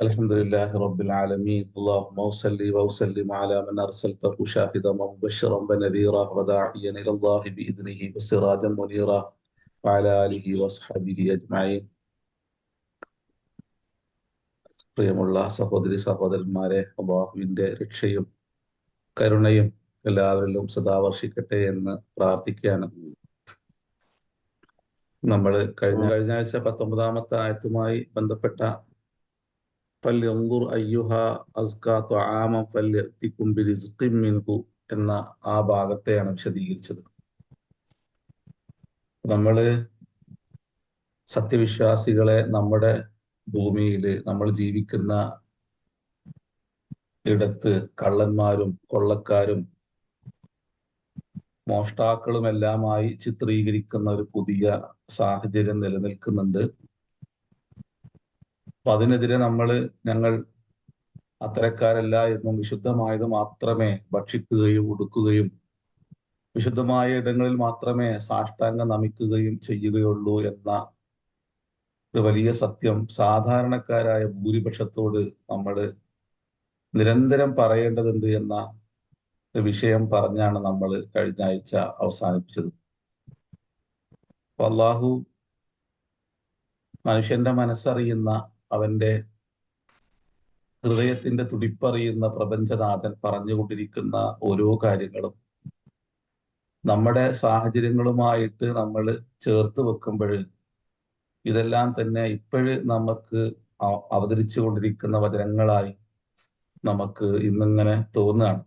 الحمد لله رب العالمين اللهم صل وسلم على من أرسلته شاهدا ومبشرا ونذيرا وداعيا إلى الله بإذنه وسراجا منيرا وعلى آله وصحبه أجمعين. പ്രിയമുള്ള സഹോദരി സഹോദരന്മാരെ, അല്ലാഹുവിന്റെ രക്ഷയും കരുണയും എല്ലാവരിലും സദാ വർഷിക്കട്ടെ എന്ന് പ്രാർത്ഥിക്കുകയാണ്. നമ്മൾ കഴിഞ്ഞ ആഴ്ച 19-ാമത്തെ ആയത്തുമായി ബന്ധപ്പെട്ട ഫല്യൻദുർ അയ്യുഹാ അസ്കാ ത്വആമൻ ഫല്യഅതികും ബിറിസ്ഖിൻ മിൻഹു എന്ന ആ ഭാഗത്തെയാണ് വിശദീകരിച്ചത്. നമ്മള് സത്യവിശ്വാസികളെ നമ്മുടെ ഭൂമിയിൽ നമ്മൾ ജീവിക്കുന്ന ഇടത്ത് കള്ളന്മാരും കൊള്ളക്കാരും മോഷ്ടാക്കളുമെല്ലാമായി ചിത്രീകരിക്കുന്ന ഒരു പുതിയ സാഹചര്യം നിലനിൽക്കുന്നുണ്ട്. അപ്പൊ അതിനെതിരെ ഞങ്ങൾ അത്തരക്കാരല്ല എന്നും വിശുദ്ധമായത് മാത്രമേ ഭക്ഷിക്കുകയും ഉടുക്കുകയും വിശുദ്ധമായ ഇടങ്ങളിൽ മാത്രമേ സാഷ്ടാംഗം നമിക്കുകയും ചെയ്യുകയുള്ളൂ എന്ന ഒരു വലിയ സത്യം സാധാരണക്കാരായ ഭൂരിപക്ഷത്തോട് നമ്മൾ നിരന്തരം പറയേണ്ടതുണ്ട് എന്ന വിഷയം പറഞ്ഞാണ് നമ്മൾ കഴിഞ്ഞ ആഴ്ച അവസാനിപ്പിച്ചത്. അല്ലാഹു മനുഷ്യന്റെ മനസ്സറിയുന്ന, അവന്റെ ഹൃദയത്തിന്റെ തുടിപ്പറിയുന്ന പ്രപഞ്ചനാഥൻ പറഞ്ഞുകൊണ്ടിരിക്കുന്ന ഓരോ കാര്യങ്ങളും നമ്മുടെ സാഹചര്യങ്ങളുമായിട്ട് നമ്മൾ ചേർത്ത് വെക്കുമ്പോൾ ഇതെല്ലാം തന്നെ ഇപ്പോഴ് നമുക്ക് അവതരിച്ചു കൊണ്ടിരിക്കുന്ന വചനങ്ങളായി നമുക്ക് ഇന്നിങ്ങനെ തോന്നുകയാണ്.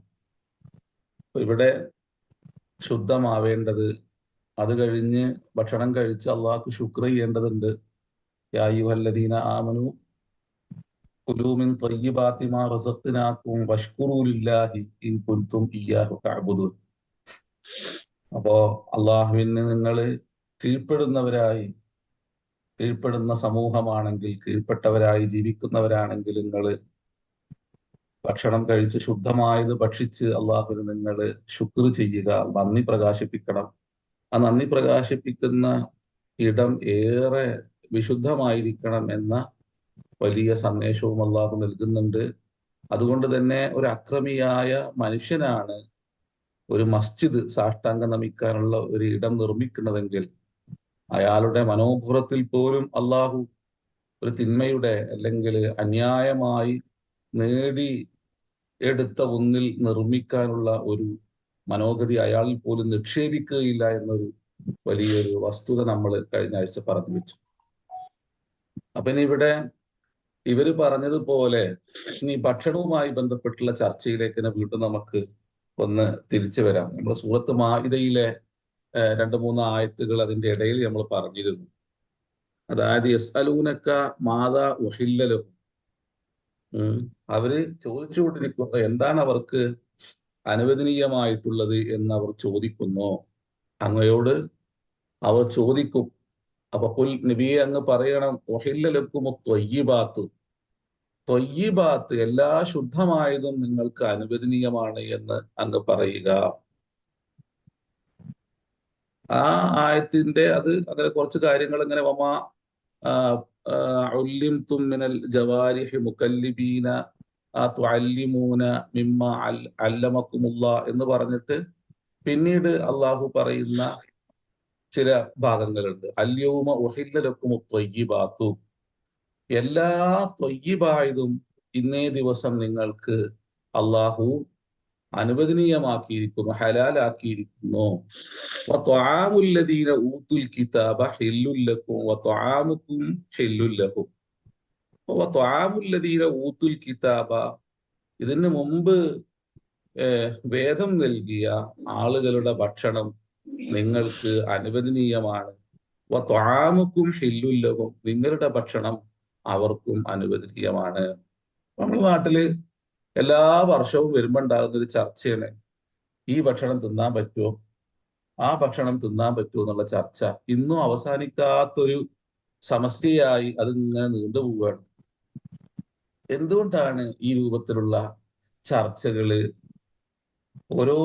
ഇവിടെ ശുദ്ധമാവേണ്ടത്, അത് കഴിഞ്ഞ് ഭക്ഷണം കഴിച്ച് അള്ളാഹ്ക്ക് ശുക്ർ ചെയ്യേണ്ടതുണ്ട്. യാ അയ്യുഹല്ലദീന ആമനു കുലൂ മിൻ ത്വയ്യിബാതി മാ റസഖ്നാകും വഷ്കുറൂ ലില്ലാഹി ഇൻ കുൻതും ഇയ്യാഹു തഅ്ബുദൂൻ. അപ്പോ അള്ളാഹുവിന് നിങ്ങൾ കീഴ്പ്പെടുന്ന സമൂഹമാണെങ്കിൽ, കീഴ്പ്പെട്ടവരായി ജീവിക്കുന്നവരാണെങ്കിൽ നിങ്ങൾ ഭക്ഷണം കഴിച്ച് ശുദ്ധമായത് ഭക്ഷിച്ച് അള്ളാഹുവിന് നിങ്ങൾ ശുക്ർ ചെയ്യുക, നന്ദി പ്രകാശിപ്പിക്കണം. ആ നന്ദി പ്രകാശിപ്പിക്കുന്ന ഇടം ഏറെ വിശുദ്ധമായിരിക്കണം എന്ന വലിയ സന്ദേശവും അള്ളാഹു നൽകുന്നുണ്ട്. അതുകൊണ്ട് തന്നെ ഒരു അക്രമിയായ മനുഷ്യനാണ് ഒരു മസ്ജിദ് സാഷ്ടാംഗം നമിക്കാനുള്ള ഒരു ഇടം നിർമ്മിക്കുന്നതെങ്കിൽ അയാളുടെ മനോഭുറത്തിൽ പോലും അള്ളാഹു ഒരു തിന്മയുടെ അല്ലെങ്കിൽ അന്യായമായി നേടി എടുത്ത ഒന്നിൽ നിർമ്മിക്കാനുള്ള ഒരു മനോഗതി അയാളിൽ പോലും നിക്ഷേപിക്കുകയില്ല എന്നൊരു വലിയൊരു വസ്തുത നമ്മൾ കഴിഞ്ഞ ആഴ്ച പറഞ്ഞു വെച്ചു. അപ്പൊ ഇനി ഇവിടെ ഇവര് പറഞ്ഞതുപോലെ ഇനി ഭക്ഷണവുമായി ബന്ധപ്പെട്ടുള്ള ചർച്ചയിലേക്ക് വീണ്ടും നമുക്ക് ഒന്ന് തിരിച്ചു വരാം. നമ്മൾ സൂറത്ത് മാഇദയിലെ 2-3 ആയത്തുകൾ അതിന്റെ ഇടയിൽ നമ്മൾ പറഞ്ഞിരുന്നു. അതായത് യസ്അലൂനക മാദാ ഉഹില്ല ലഹും, അവര് ചോദിച്ചുകൊണ്ടിരിക്കുന്നു എന്താണ് അവർക്ക് അനുവദനീയമായിട്ടുള്ളത് എന്ന് അവർ ചോദിക്കുന്നു. അങ്ങയോട് അവർ ചോദിക്കും. അപ്പൊ പുൽ നബിയെ അങ്ങ് പറയണം, ഉഹില്ല ലക്കും ത്വയ്യിബാത്ത്, ത്വയ്യിബാത്ത് എല്ലാ ശുദ്ധമായതും നിങ്ങൾക്ക് അനുവദനീയമാണ് എന്ന് അങ്ങ് പറയുക. ആ ആയത്തിന്റെ അങ്ങനെ കുറച്ച് കാര്യങ്ങൾ ഇങ്ങനെ വമാ ഉല്ലിംതും മിനൽ ജവാരിഹി മുകല്ലിബീന തുഅല്ലിമൂന മിമ്മ അല്ലമക്കുമുല്ലാഹ് എന്ന് പറഞ്ഞിട്ട് പിന്നീട് അള്ളാഹു പറയുന്ന ചില ഭാഗങ്ങളുണ്ട്. അൽയൗമ ഉഹില്ല ലക്കും ത്വയ്യിബാത്തു, എല്ലാ ത്വയ്യിബായതും ഇന്നേ ദിവസം നിങ്ങൾക്ക് അള്ളാഹു അനുവദനീയമാക്കിയിരിക്കുന്നു, ഹലാലാക്കിയിരിക്കുന്നു. വത്വആമുല്ലദീന ഊതുൽ കിതാബ ഹില്ലുൽ ലക്കും വത്വആമുക്കും ഹില്ലുൽ ലഹും. വത്വആമുല്ലദീന ഊതുൽ കിതാബ, ഇതിന് മുമ്പ് വേദം നൽകിയ ആളുകളുടെ ഭക്ഷണം നിങ്ങൾക്ക് അനുവദനീയമാണ്. വത്വആമുക്കും ഹില്ലുൽ ലഹും, നിങ്ങളുടെ ഭക്ഷണം അവർക്കും അനുവദനീയമാണ്. നമ്മുടെ നാട്ടില് എല്ലാ വർഷവും വരുമ്പോ ഉണ്ടാകുന്ന ഒരു ചർച്ചയാണ്, ഈ ഭക്ഷണം തിന്നാൻ പറ്റുമോ, ആ ഭക്ഷണം തിന്നാൻ പറ്റുമോ എന്നുള്ള ചർച്ച. ഇന്നും അവസാനിക്കാത്തൊരു സമസ്യയായി അതിങ്ങനെ നീണ്ടുപോവുകയാണ്. എന്തുകൊണ്ടാണ് ഈ രൂപത്തിലുള്ള ചർച്ചകള് ഓരോ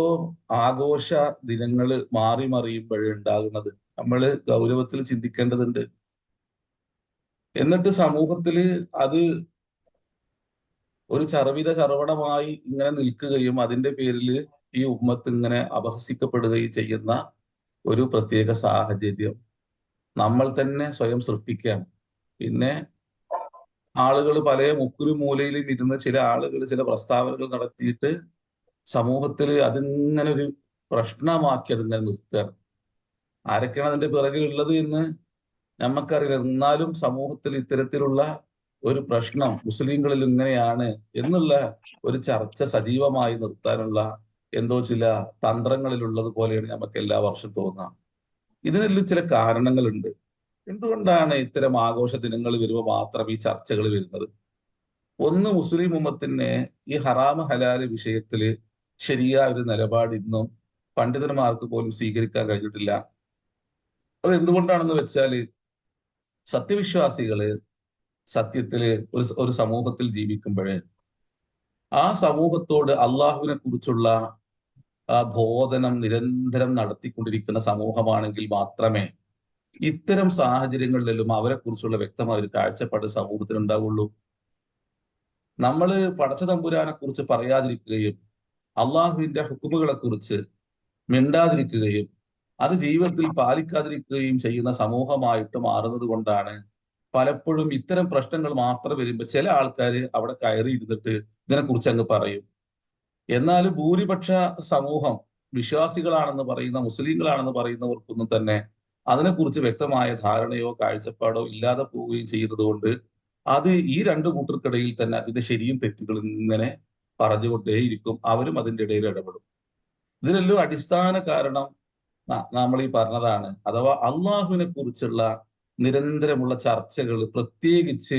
ആഘോഷ ദിനങ്ങള് മാറി മറിയുമ്പോഴുണ്ടാകുന്നത്? നമ്മള് ഗൗരവത്തിൽ ചിന്തിക്കേണ്ടതുണ്ട്. എന്നിട്ട് സമൂഹത്തിൽ അത് ഒരു ചർവിതമായി ഇങ്ങനെ നിൽക്കുകയും അതിന്റെ പേരിൽ ഈ ഉമ്മത്ത് ഇങ്ങനെ അപഹസിക്കപ്പെടുകയും ചെയ്യുന്ന ഒരു പ്രത്യേക സാഹചര്യം നമ്മൾ തന്നെ സ്വയം സൃഷ്ടിക്കുകയാണ്. പിന്നെ ആളുകൾ പല മുക്കിലും മൂലയിലും ഇരുന്ന് ചില ആളുകൾ ചില പ്രസ്താവനകൾ നടത്തിയിട്ട് സമൂഹത്തിൽ അതിങ്ങനെ ഒരു പ്രശ്നമാക്കി അതിങ്ങനെ നിർത്തുകയാണ്. ആരൊക്കെയാണ് അതിന്റെ പിറകിലുള്ളത് എന്ന് നമുക്കറിയില്ല. എന്നാലും സമൂഹത്തിൽ ഇത്തരത്തിലുള്ള ഒരു പ്രശ്നം മുസ്ലിങ്ങളിൽ ഇങ്ങനെയാണ് എന്നുള്ള ഒരു ചർച്ച സജീവമായി നിർത്താനുള്ള എന്തോ ചില തന്ത്രങ്ങളിലുള്ളത് പോലെയാണ് നമുക്ക് എല്ലാ വർഷവും തോന്നുക. ഇതിനെല്ലാം ചില കാരണങ്ങളുണ്ട്. എന്തുകൊണ്ടാണ് ഇത്തരം ആഘോഷ ദിനങ്ങൾ വരുമ്പോൾ മാത്രം ഈ ചർച്ചകൾ വരുന്നത്? ഒന്ന്, മുസ്ലിം ഉമ്മത്തിന് ഈ ഹറാമ് ഹലാല് വിഷയത്തില് ശരിയായ ഒരു നിലപാട് ഇന്നും പണ്ഡിതന്മാർക്ക് പോലും സ്വീകരിക്കാൻ കഴിഞ്ഞിട്ടില്ല. അത് എന്തുകൊണ്ടാണെന്ന് വെച്ചാല് സത്യവിശ്വാസികള് സത്യത്തില് ഒരു സമൂഹത്തിൽ ജീവിക്കുമ്പോഴേ ആ സമൂഹത്തോട് അള്ളാഹുവിനെ കുറിച്ചുള്ള ആ ബോധനം നിരന്തരം നടത്തിക്കൊണ്ടിരിക്കുന്ന സമൂഹമാണെങ്കിൽ മാത്രമേ ഇത്തരം സാഹചര്യങ്ങളിലെല്ലാം അവരെ കുറിച്ചുള്ള വ്യക്തമായ ഒരു കാഴ്ചപ്പാട് സമൂഹത്തിന് ഉണ്ടാവുള്ളൂ. നമ്മൾ പടച്ച തമ്പുരാനെ കുറിച്ച് പറയാതിരിക്കുകയും അള്ളാഹുവിന്റെ ഹുക്കുമുകളെ കുറിച്ച് മിണ്ടാതിരിക്കുകയും അത് ജീവിതത്തിൽ പാലിക്കാതിരിക്കുകയും ചെയ്യുന്ന സമൂഹമായിട്ട് മാറുന്നത് കൊണ്ടാണ് പലപ്പോഴും ഇത്തരം പ്രശ്നങ്ങൾ മാത്രം വരുമ്പോൾ ചില ആൾക്കാർ അവിടെ കയറി ഇരുന്നിട്ട് ഇതിനെക്കുറിച്ച് അങ്ങ് പറയും. എന്നാൽ ഭൂരിപക്ഷ സമൂഹം വിശ്വാസികളാണെന്ന് പറയുന്ന മുസ്ലിങ്ങളാണെന്ന് പറയുന്നവർക്കൊന്നും തന്നെ അതിനെക്കുറിച്ച് വ്യക്തമായ ധാരണയോ കാഴ്ചപ്പാടോ ഇല്ലാതെ പോവുകയും ചെയ്യുന്നത് കൊണ്ട് അത് ഈ രണ്ടു കൂട്ടർക്കിടയിൽ തന്നെ അതിന്റെ ശരിയും തെറ്റുകളും ഇങ്ങനെ പറഞ്ഞുകൊണ്ടേയിരിക്കും. അവരും അതിന്റെ ഇടയിൽ ഇടപെടും. ഇതിനെല്ലാം അടിസ്ഥാന കാരണം നമ്മൾ ഈ പറഞ്ഞതാണ്. അഥവാ അള്ളാഹുവിനെ കുറിച്ചുള്ള നിരന്തരമുള്ള ചർച്ചകൾ, പ്രത്യേകിച്ച്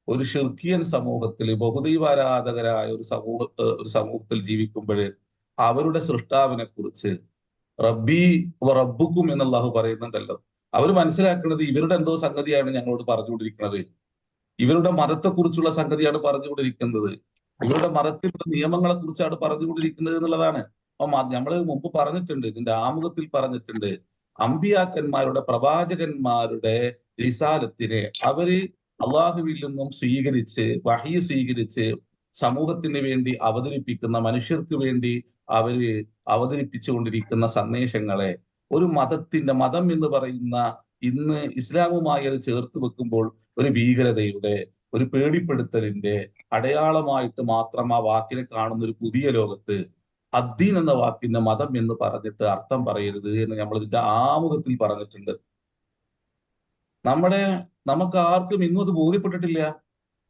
ഒരു ഷിർക്കിയൻ സമൂഹത്തിൽ ബഹുദൈവാരാധകരായ ഒരു സമൂഹത്തിൽ ജീവിക്കുമ്പോൾ അവരുടെ സൃഷ്ടാവിനെ കുറിച്ച് റബ്ബി റബ്ബുക്കും എന്ന് അള്ളാഹു പറയുന്നുണ്ടല്ലോ. അവർ മനസ്സിലാക്കുന്നത് ഇവരുടെ എന്തോ സംഗതിയാണ് ഞങ്ങളോട് പറഞ്ഞുകൊണ്ടിരിക്കുന്നത്, ഇവരുടെ മതത്തെക്കുറിച്ചുള്ള സംഗതിയാണ് പറഞ്ഞുകൊണ്ടിരിക്കുന്നത്, ഇവരുടെ മതത്തിലുള്ള നിയമങ്ങളെ കുറിച്ചാണ് പറഞ്ഞുകൊണ്ടിരിക്കുന്നത് എന്നുള്ളതാണ്. അപ്പൊ നമ്മൾ മുമ്പ് പറഞ്ഞിട്ടുണ്ട്, ഇതിന്റെ ആമുഖത്തിൽ പറഞ്ഞിട്ടുണ്ട്, അമ്പിയാക്കന്മാരുടെ പ്രവാചകന്മാരുടെ റിസാലത്തിനെ അവര് അള്ളാഹുവിൽ നിന്നും സ്വീകരിച്ച് വഹി സ്വീകരിച്ച് സമൂഹത്തിന് വേണ്ടി അവതരിപ്പിക്കുന്ന, മനുഷ്യർക്ക് വേണ്ടി അവര് അവതരിപ്പിച്ചുകൊണ്ടിരിക്കുന്ന സന്ദേശങ്ങളെ ഒരു മതം എന്ന് പറയുന്ന ഇന്ന് ഇസ്ലാമുമായി അത് ചേർത്ത് വെക്കുമ്പോൾ ഒരു ഭീകരതയുടെ, ഒരു പേടിപ്പെടുത്തലിന്റെ അടയാളമായിട്ട് മാത്രം ആ വാക്കിനെ കാണുന്ന ഒരു പുതിയ ലോകത്ത് അദ്ദീൻ എന്ന വാക്കിന്റെ മതം എന്ന് പറഞ്ഞിട്ട് അർത്ഥം പറയരുത് എന്ന് നമ്മൾ ഇതിന്റെ ആമുഖത്തിൽ പറഞ്ഞിട്ടുണ്ട്. നമുക്ക് ആർക്കും ഇന്നും അത് ബോധ്യപ്പെട്ടിട്ടില്ല.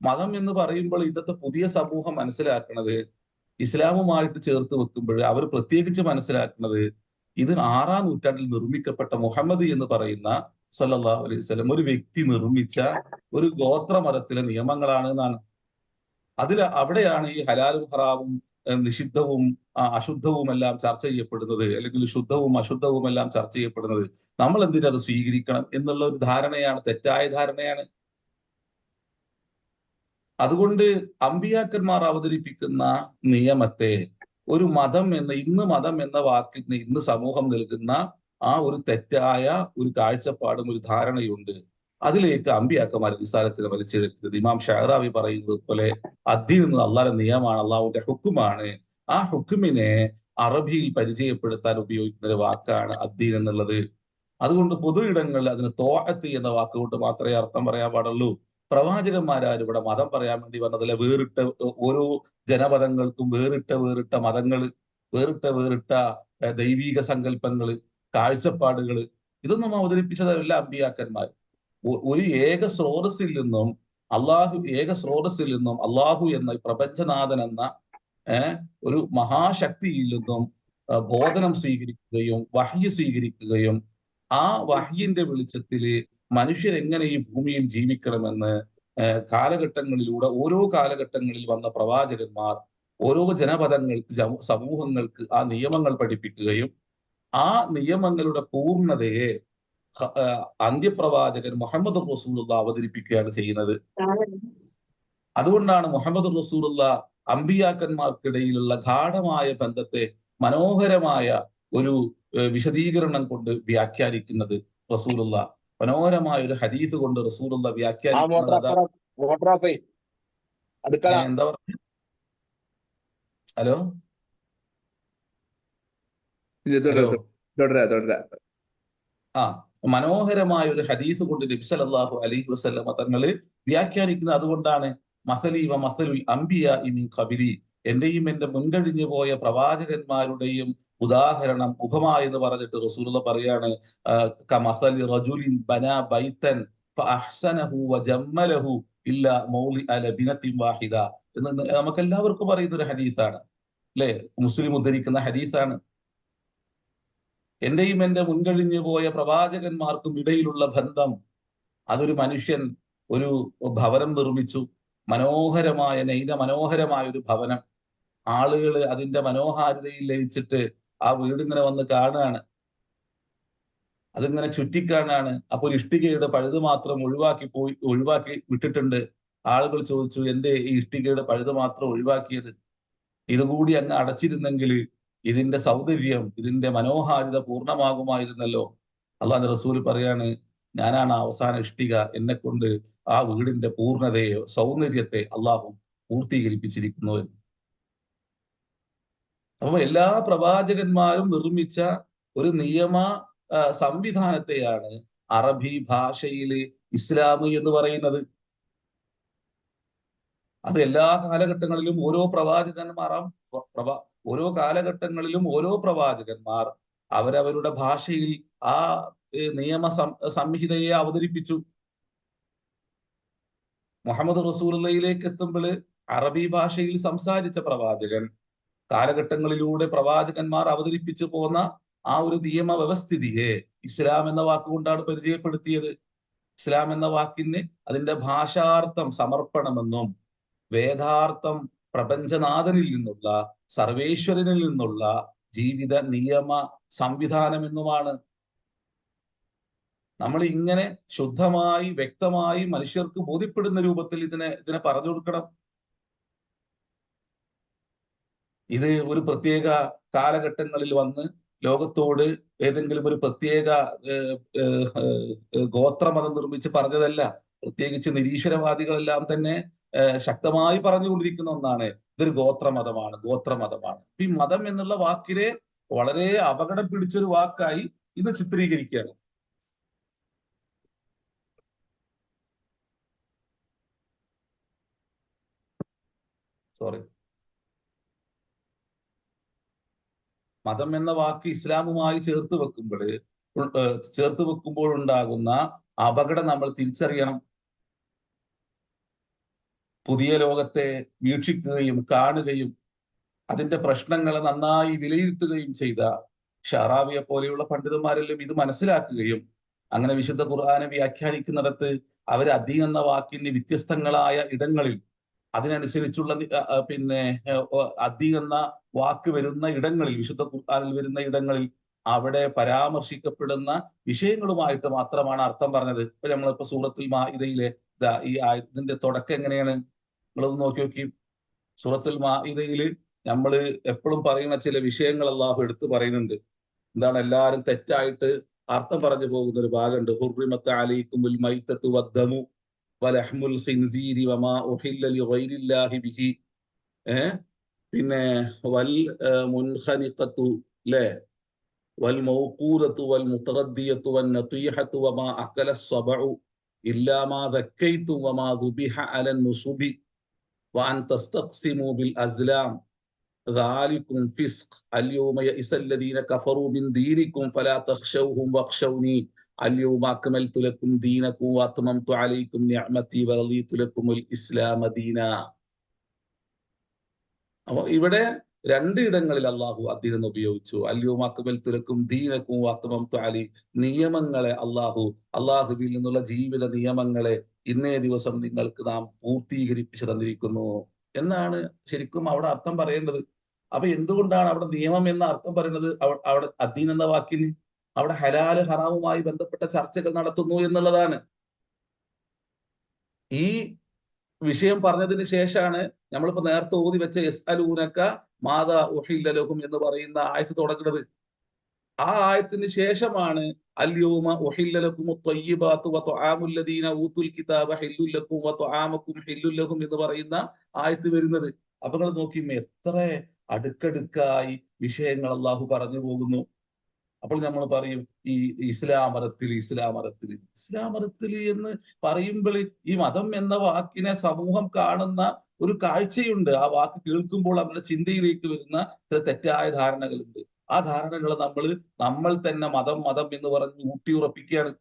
മതം എന്ന് പറയുമ്പോൾ ഇന്നത്തെ പുതിയ സമൂഹം മനസ്സിലാക്കുന്നത്, ഇസ്ലാമുമായിട്ട് ചേർത്ത് വെക്കുമ്പോൾ അവർ പ്രത്യേകിച്ച് മനസ്സിലാക്കുന്നത് ഇത് 6-ാം നൂറ്റാണ്ടിൽ നിർമ്മിക്കപ്പെട്ട മുഹമ്മദ് എന്ന് പറയുന്ന സല്ലല്ലാഹു അലൈഹി വസല്ലം ഒരു വ്യക്തി നിർമ്മിച്ച ഒരു ഗോത്ര മതത്തിലെ നിയമങ്ങളാണ് എന്നാണ്. അവിടെയാണ് ഈ ഹലാലും ഹറാമും നിഷിദ്ധവും അശുദ്ധവും എല്ലാം ചർച്ച ചെയ്യപ്പെടുന്നത്, അല്ലെങ്കിൽ ശുദ്ധവും അശുദ്ധവും എല്ലാം ചർച്ച ചെയ്യപ്പെടുന്നത്. നമ്മൾ എന്തിനത് സ്വീകരിക്കണം എന്നുള്ള ഒരു ധാരണയാണ്, തെറ്റായ ധാരണയാണ്. അതുകൊണ്ട് അമ്പിയാക്കന്മാർ അവതരിപ്പിക്കുന്ന നിയമത്തെ ഒരു മതം എന്ന വാക്കിന് ഇന്ന് സമൂഹം നൽകുന്ന ആ ഒരു തെറ്റായ ഒരു കാഴ്ചപ്പാടും ഒരു ധാരണയുണ്ട്. അതിലേക്ക് അമ്പിയാക്കന്മാർ റിസാലത്തിനെ വലിച്ചെടുക്കുന്നത് ഇമാം ഷഹറാവി പറയുന്നത് പോലെ അദ്ദീൻ എന്നത് അള്ളാഹുവിന്റെ നിയമമാണ്, അള്ളാഹുവിന്റെ ഹുക്കുമാണ്. ആ ഹുക്കുമിനെ അറബിയിൽ പരിചയപ്പെടുത്താൻ ഉപയോഗിക്കുന്ന ഒരു വാക്കാണ് അദ്ദീൻ എന്നുള്ളത്. അതുകൊണ്ട് പൊതു ഇടങ്ങളിൽ അതിന് തോഅത്ത് എന്ന വാക്കുകൊണ്ട് മാത്രമേ അർത്ഥം പറയാൻ പാടുള്ളൂ. പ്രവാചകന്മാരാരും ഇവിടെ മതം പറയാൻ വേണ്ടി വന്നതല്ല. ഓരോ ജനപദങ്ങൾക്കും വേറിട്ട മതങ്ങൾ, വേറിട്ട ദൈവീക സങ്കല്പങ്ങള്, കാഴ്ചപ്പാടുകള്, ഇതൊന്നും അവതരിപ്പിച്ചതല്ല അമ്പിയാക്കന്മാർ. ഒരു ഏക സ്രോതസ്സിൽ നിന്നും അള്ളാഹു എന്ന പ്രപഞ്ചനാഥൻ എന്ന ഒരു മഹാശക്തിയിൽ നിന്നും ബോധനം സ്വീകരിക്കുകയും വഹ്യ് സ്വീകരിക്കുകയും ആ വഹ്യിന്റെ വെളിച്ചത്തില് മനുഷ്യരെങ്ങനെ ഈ ഭൂമിയിൽ ജീവിക്കണമെന്ന് ഓരോ കാലഘട്ടങ്ങളിൽ വന്ന പ്രവാചകന്മാർ ഓരോ ജനപദങ്ങൾക്ക്, സമൂഹങ്ങൾക്ക് ആ നിയമങ്ങൾ പഠിപ്പിക്കുകയും ആ നിയമങ്ങളുടെ പൂർണ്ണതയെ അന്ത്യപ്രവാചകൻ മുഹമ്മദ് റസൂലുള്ള അവതരിപ്പിക്കുകയാണ് ചെയ്യുന്നത്. അതുകൊണ്ടാണ് മുഹമ്മദ് റസൂലുള്ള അമ്പിയാക്കന്മാർക്കിടയിലുള്ള ഗാഢമായ ബന്ധത്തെ മനോഹരമായ ഒരു വിശദീകരണം കൊണ്ട് വ്യാഖ്യാനിക്കുന്നത് റസൂലുള്ള. മനോഹരമായ ഒരു ഹദീസ് കൊണ്ട് റസൂലുള്ള വ്യാഖ്യാനിക്കുന്നത് അതാ. എന്താ പറഞ്ഞു? ഹലോ ആ മനോഹരമായ ഒരു ഹദീസ് കൊണ്ട് നബി സല്ലല്ലാഹു അലൈഹി വസല്ലമ തങ്ങള് വ്യാഖ്യാനിക്കുന്നത് അതുകൊണ്ടാണ്. മസലി വ മസലുൽ അംബിയാ മിൻ ഖബലി, എന്റെയും എന്റെ മുൻകഴിഞ്ഞു പോയ പ്രവാചകന്മാരുടെയും ഉദാഹരണം, ഉപമ എന്ന് പറഞ്ഞിട്ട് റസൂലുള്ള പറയാണ്, കമസലി റജുലിൻ ബനാ ബൈതൻ ഫഅഹ്സനഹു വജമ്മലഹു ഇല്ലാ മൗളിഅ ലബിനത്തിൻ വാഹിദ എന്ന് നമുക്ക് എല്ലാവർക്കും അറിയുന്ന ഒരു ഹദീസാണ് അല്ലെ, മുസ്ലിം ഉദ്ധരിക്കുന്ന ഹദീസാണ്. എന്റെയും എന്റെ മുൻകഴിഞ്ഞു പോയ പ്രവാചകന്മാർക്കും ഇടയിലുള്ള ബന്ധം, അതൊരു മനുഷ്യൻ ഒരു ഭവനം നിർമ്മിച്ചു, മനോഹരമായ മനോഹരമായ ഒരു ഭവനം. ആളുകൾ അതിന്റെ മനോഹാരിതയിൽ ലയിച്ചിട്ട് ആ വീടിങ്ങനെ വന്ന് കാണുകയാണ്, അതിങ്ങനെ ചുറ്റിക്കാണാണ്. അപ്പോൾ ഇഷ്ടികയുടെ പഴുത് മാത്രം ഒഴിവാക്കി വിട്ടിട്ടുണ്ട്. ആളുകൾ ചോദിച്ചു, എന്തേ ഈ ഇഷ്ടികയുടെ പഴുത് മാത്രം ഒഴിവാക്കിയത്? ഇതുകൂടി അങ്ങ് അടച്ചിരുന്നെങ്കിൽ ഇതിന്റെ സൗന്ദര്യം, ഇതിന്റെ മനോഹാരിത പൂർണ്ണമാകുമായിരുന്നല്ലോ. അള്ളാഹുവിന്റെ റസൂൽ പറയാണ്, ഞാനാണ് അവസാന ഇഷ്ടിക, എന്നെ കൊണ്ട് ആ വീടിന്റെ പൂർണ്ണതയെ, സൗന്ദര്യത്തെ അള്ളാഹു പൂർത്തീകരിപ്പിച്ചിരിക്കുന്നു. അപ്പൊ എല്ലാ പ്രവാചകന്മാരും നിർമ്മിച്ച ഒരു നിയമ സംവിധാനത്തെയാണ് അറബി ഭാഷയിൽ ഇസ്ലാം എന്ന് പറയുന്നത്. അത് എല്ലാ കാലഘട്ടങ്ങളിലും ഓരോ കാലഘട്ടങ്ങളിലും ഓരോ പ്രവാചകന്മാർ അവരവരുടെ ഭാഷയിൽ ആ നിയമ സംഹിതയെ അവതരിപ്പിച്ചു. മുഹമ്മദ് റസൂലുള്ളാഹിയിലേക്ക് എത്തുമ്പോൾ അറബി ഭാഷയിൽ സംസാരിച്ച പ്രവാചകൻ കാലഘട്ടങ്ങളിലൂടെ പ്രവാചകന്മാർ അവതരിപ്പിച്ചു പോന്ന ആ ഒരു നിയമ വ്യവസ്ഥിതിയെ ഇസ്ലാം എന്ന വാക്കുകൊണ്ടാണ് പരിചയപ്പെടുത്തിയത്. ഇസ്ലാം എന്ന വാക്കിന് അതിന്റെ ഭാഷാർത്ഥം സമർപ്പണമെന്നും വേദാർത്ഥം പ്രപഞ്ചനാഥനിൽ നിന്നുള്ള, സർവേശ്വരനിൽ നിന്നുള്ള ജീവിത നിയമ സംവിധാനമെന്നുമാണ്. നമ്മൾ ഇങ്ങനെ ശുദ്ധമായി വ്യക്തമായി മനുഷ്യർക്ക് ബോധ്യപ്പെടുന്ന രൂപത്തിൽ ഇതിനെ പറഞ്ഞു കൊടുക്കണം. ഇത് ഒരു പ്രത്യേക കാലഘട്ടങ്ങളിൽ വന്ന് ലോകത്തോട് ഏതെങ്കിലും ഒരു പ്രത്യേക ഗോത്രമതം നിർമ്മിച്ച് പറഞ്ഞതല്ല. പ്രത്യേകിച്ച് നിരീശ്വരവാദികളെല്ലാം തന്നെ ശക്തമായി പറഞ്ഞുകൊണ്ടിരിക്കുന്ന ഒന്നാണ്, ഇതൊരു ഗോത്രമതമാണ്. ഈ മതം എന്നുള്ള വാക്കിനെ വളരെ അപകടം പിടിച്ചൊരു വാക്കായി ഇന്ന് ചിത്രീകരിക്കുകയാണ്. മതം എന്ന വാക്ക് ഇസ്ലാമുമായി ചേർത്ത് വെക്കുമ്പോഴുണ്ടാകുന്ന അപകടം നമ്മൾ തിരിച്ചറിയണം. പുതിയ ലോകത്തെ വീക്ഷിക്കുകയും കാണുകയും അതിന്റെ പ്രശ്നങ്ങളെ നന്നായി വിലയിരുത്തുകയും ചെയ്ത ഷറാവിയെ പോലെയുള്ള പണ്ഡിതന്മാരെല്ലാം ഇത് മനസ്സിലാക്കുകയും അങ്ങനെ വിശുദ്ധ ഖുർആനെ വ്യാഖ്യാനിക്കുന്നിടത്ത് അവർ അദീൻ എന്ന വാക്കിന് വ്യത്യസ്തങ്ങളായ ഇടങ്ങളിൽ അതിനനുസരിച്ചുള്ള അദീൻ എന്ന വാക്ക് വരുന്ന ഇടങ്ങളിൽ, വിശുദ്ധ ഖുർആനിൽ വരുന്ന ഇടങ്ങളിൽ അവിടെ പരാമർശിക്കപ്പെടുന്ന വിഷയങ്ങളുമായിട്ട് മാത്രമാണ് അർത്ഥം പറഞ്ഞത്. ഇപ്പൊ നമ്മളിപ്പോ സൂറത്തുൽ മാഇദയിലെ ഈ ആയത്തിന്റെ തുടക്കം എങ്ങനെയാണ് നിങ്ങളൊന്ന് നോക്കി. സൂറത്തുൽ മാഇദയില് നമ്മൾ എപ്പോഴും പറയുന്ന ചില വിഷയങ്ങൾ അല്ലാഹു എടുത്തു പറയുന്നുണ്ട്. എന്താണ്? എല്ലാവരും തെറ്റായിട്ട് അർത്ഥം പറഞ്ഞു പോകുന്ന ഒരു ഭാഗമുണ്ട്. ഹുർറിമത്ത് അലൈക്കുമുൽ മൈത്തത്തു വദ്ദമു വലഹ്മുൽ ഖിൻസീരി വമാ ഉഹില്ല ലിഗൈരില്ലാഹി ബിഹി, പിന്നെ വൽ മുൻഖനിഖത്തു ല്ലേ, വൽ മൗഖൂദത്തു വൽ മുതറദ്ദിയത്തു വൻ നതീഹത്തു വമാ അകല സ്സബഉ ഇല്ലാ മാ ദക്കൈതു വമാ ദുബിഹ അലൻ നുസുബി വഅൻ തസ്തഖ്സിമു ബിൽ അസ്ലാം ذلكم فسق اليوم يئس الذين كفروا من دينكم فلا تخشوهم واخشوني اليوم أكملت لكم دينكم وأتممت عليكم نعمتي ورضيت لكم الإسلام دينا. അപ്പൊ ഇവിടെ രണ്ടിടങ്ങളിൽ അള്ളാഹു അദ്ദീൻ എന്ന് ഉപയോഗിച്ചു. അൽയൗമ അക്മൽതു ലക്കും ദീനക്കും വഅത്മംതു അലൈക്കും, നിയമങ്ങളെ അള്ളാഹുവിൽ നിന്നുള്ള ജീവിത നിയമങ്ങളെ ഇന്നേ ദിവസം നിങ്ങൾക്ക് നാം പൂർത്തീകരിപ്പിച്ചു തന്നിരിക്കുന്നു എന്നാണ് ശരിക്കും അവിടെ അർത്ഥം പറയേണ്ടത്. അപ്പൊ എന്തുകൊണ്ടാണ് അവിടെ നിയമം എന്ന അർത്ഥം പറയുന്നത്? അവിടെ അദ്ദീൻ എന്ന വാക്കിന് അവിടെ ഹലാല് ഹറാമുമായി ബന്ധപ്പെട്ട ചർച്ചകൾ നടത്തുന്നു എന്നുള്ളതാണ്. ഈ വിഷയം പറഞ്ഞതിന് ശേഷമാണ് നമ്മളിപ്പോ നേരത്തെ ഓതി വെച്ച യസ്അലൂനക മാദാ ഉഹില്ല ലഹും എന്ന് പറയുന്ന ആയത്ത് തുടങ്ങുന്നത്. ആ ആയത്തിന് ശേഷമാണ് അൽയൗമ ഉഹില്ല ലക്കും ത്വയ്യിബാത്തു വത്വആമുൽ ലദീന ഊതുൽ കിതാബ ഹില്ലുൽ ലക്കും വത്വആമുക്കും ഹില്ലുൽ ലഹും എന്ന് പറയുന്ന ആയത്ത് വരുന്നത്. അപ്പൊ നിങ്ങൾ നോക്കി എത്ര അടുക്കടുക്കായി വിഷയങ്ങൾ അള്ളാഹു പറഞ്ഞു പോകുന്നു. അപ്പോൾ നമ്മൾ പറയും ഈ ഇസ്ലാമതത്തിൽ എന്ന് പറയുമ്പോൾ ഈ മതം എന്ന വാക്കിനെ സമൂഹം കാണുന്ന ഒരു കാഴ്ചയുണ്ട്. ആ വാക്ക് കേൾക്കുമ്പോൾ അവരുടെ ചിന്തയിലേക്ക് വരുന്ന ചില തെറ്റായ ധാരണകളുണ്ട്. ആ ധാരണകൾ നമ്മൾ തന്നെ മതം മതം എന്ന് പറഞ്ഞ് ഊട്ടിയുറപ്പിക്കുകയാണ്.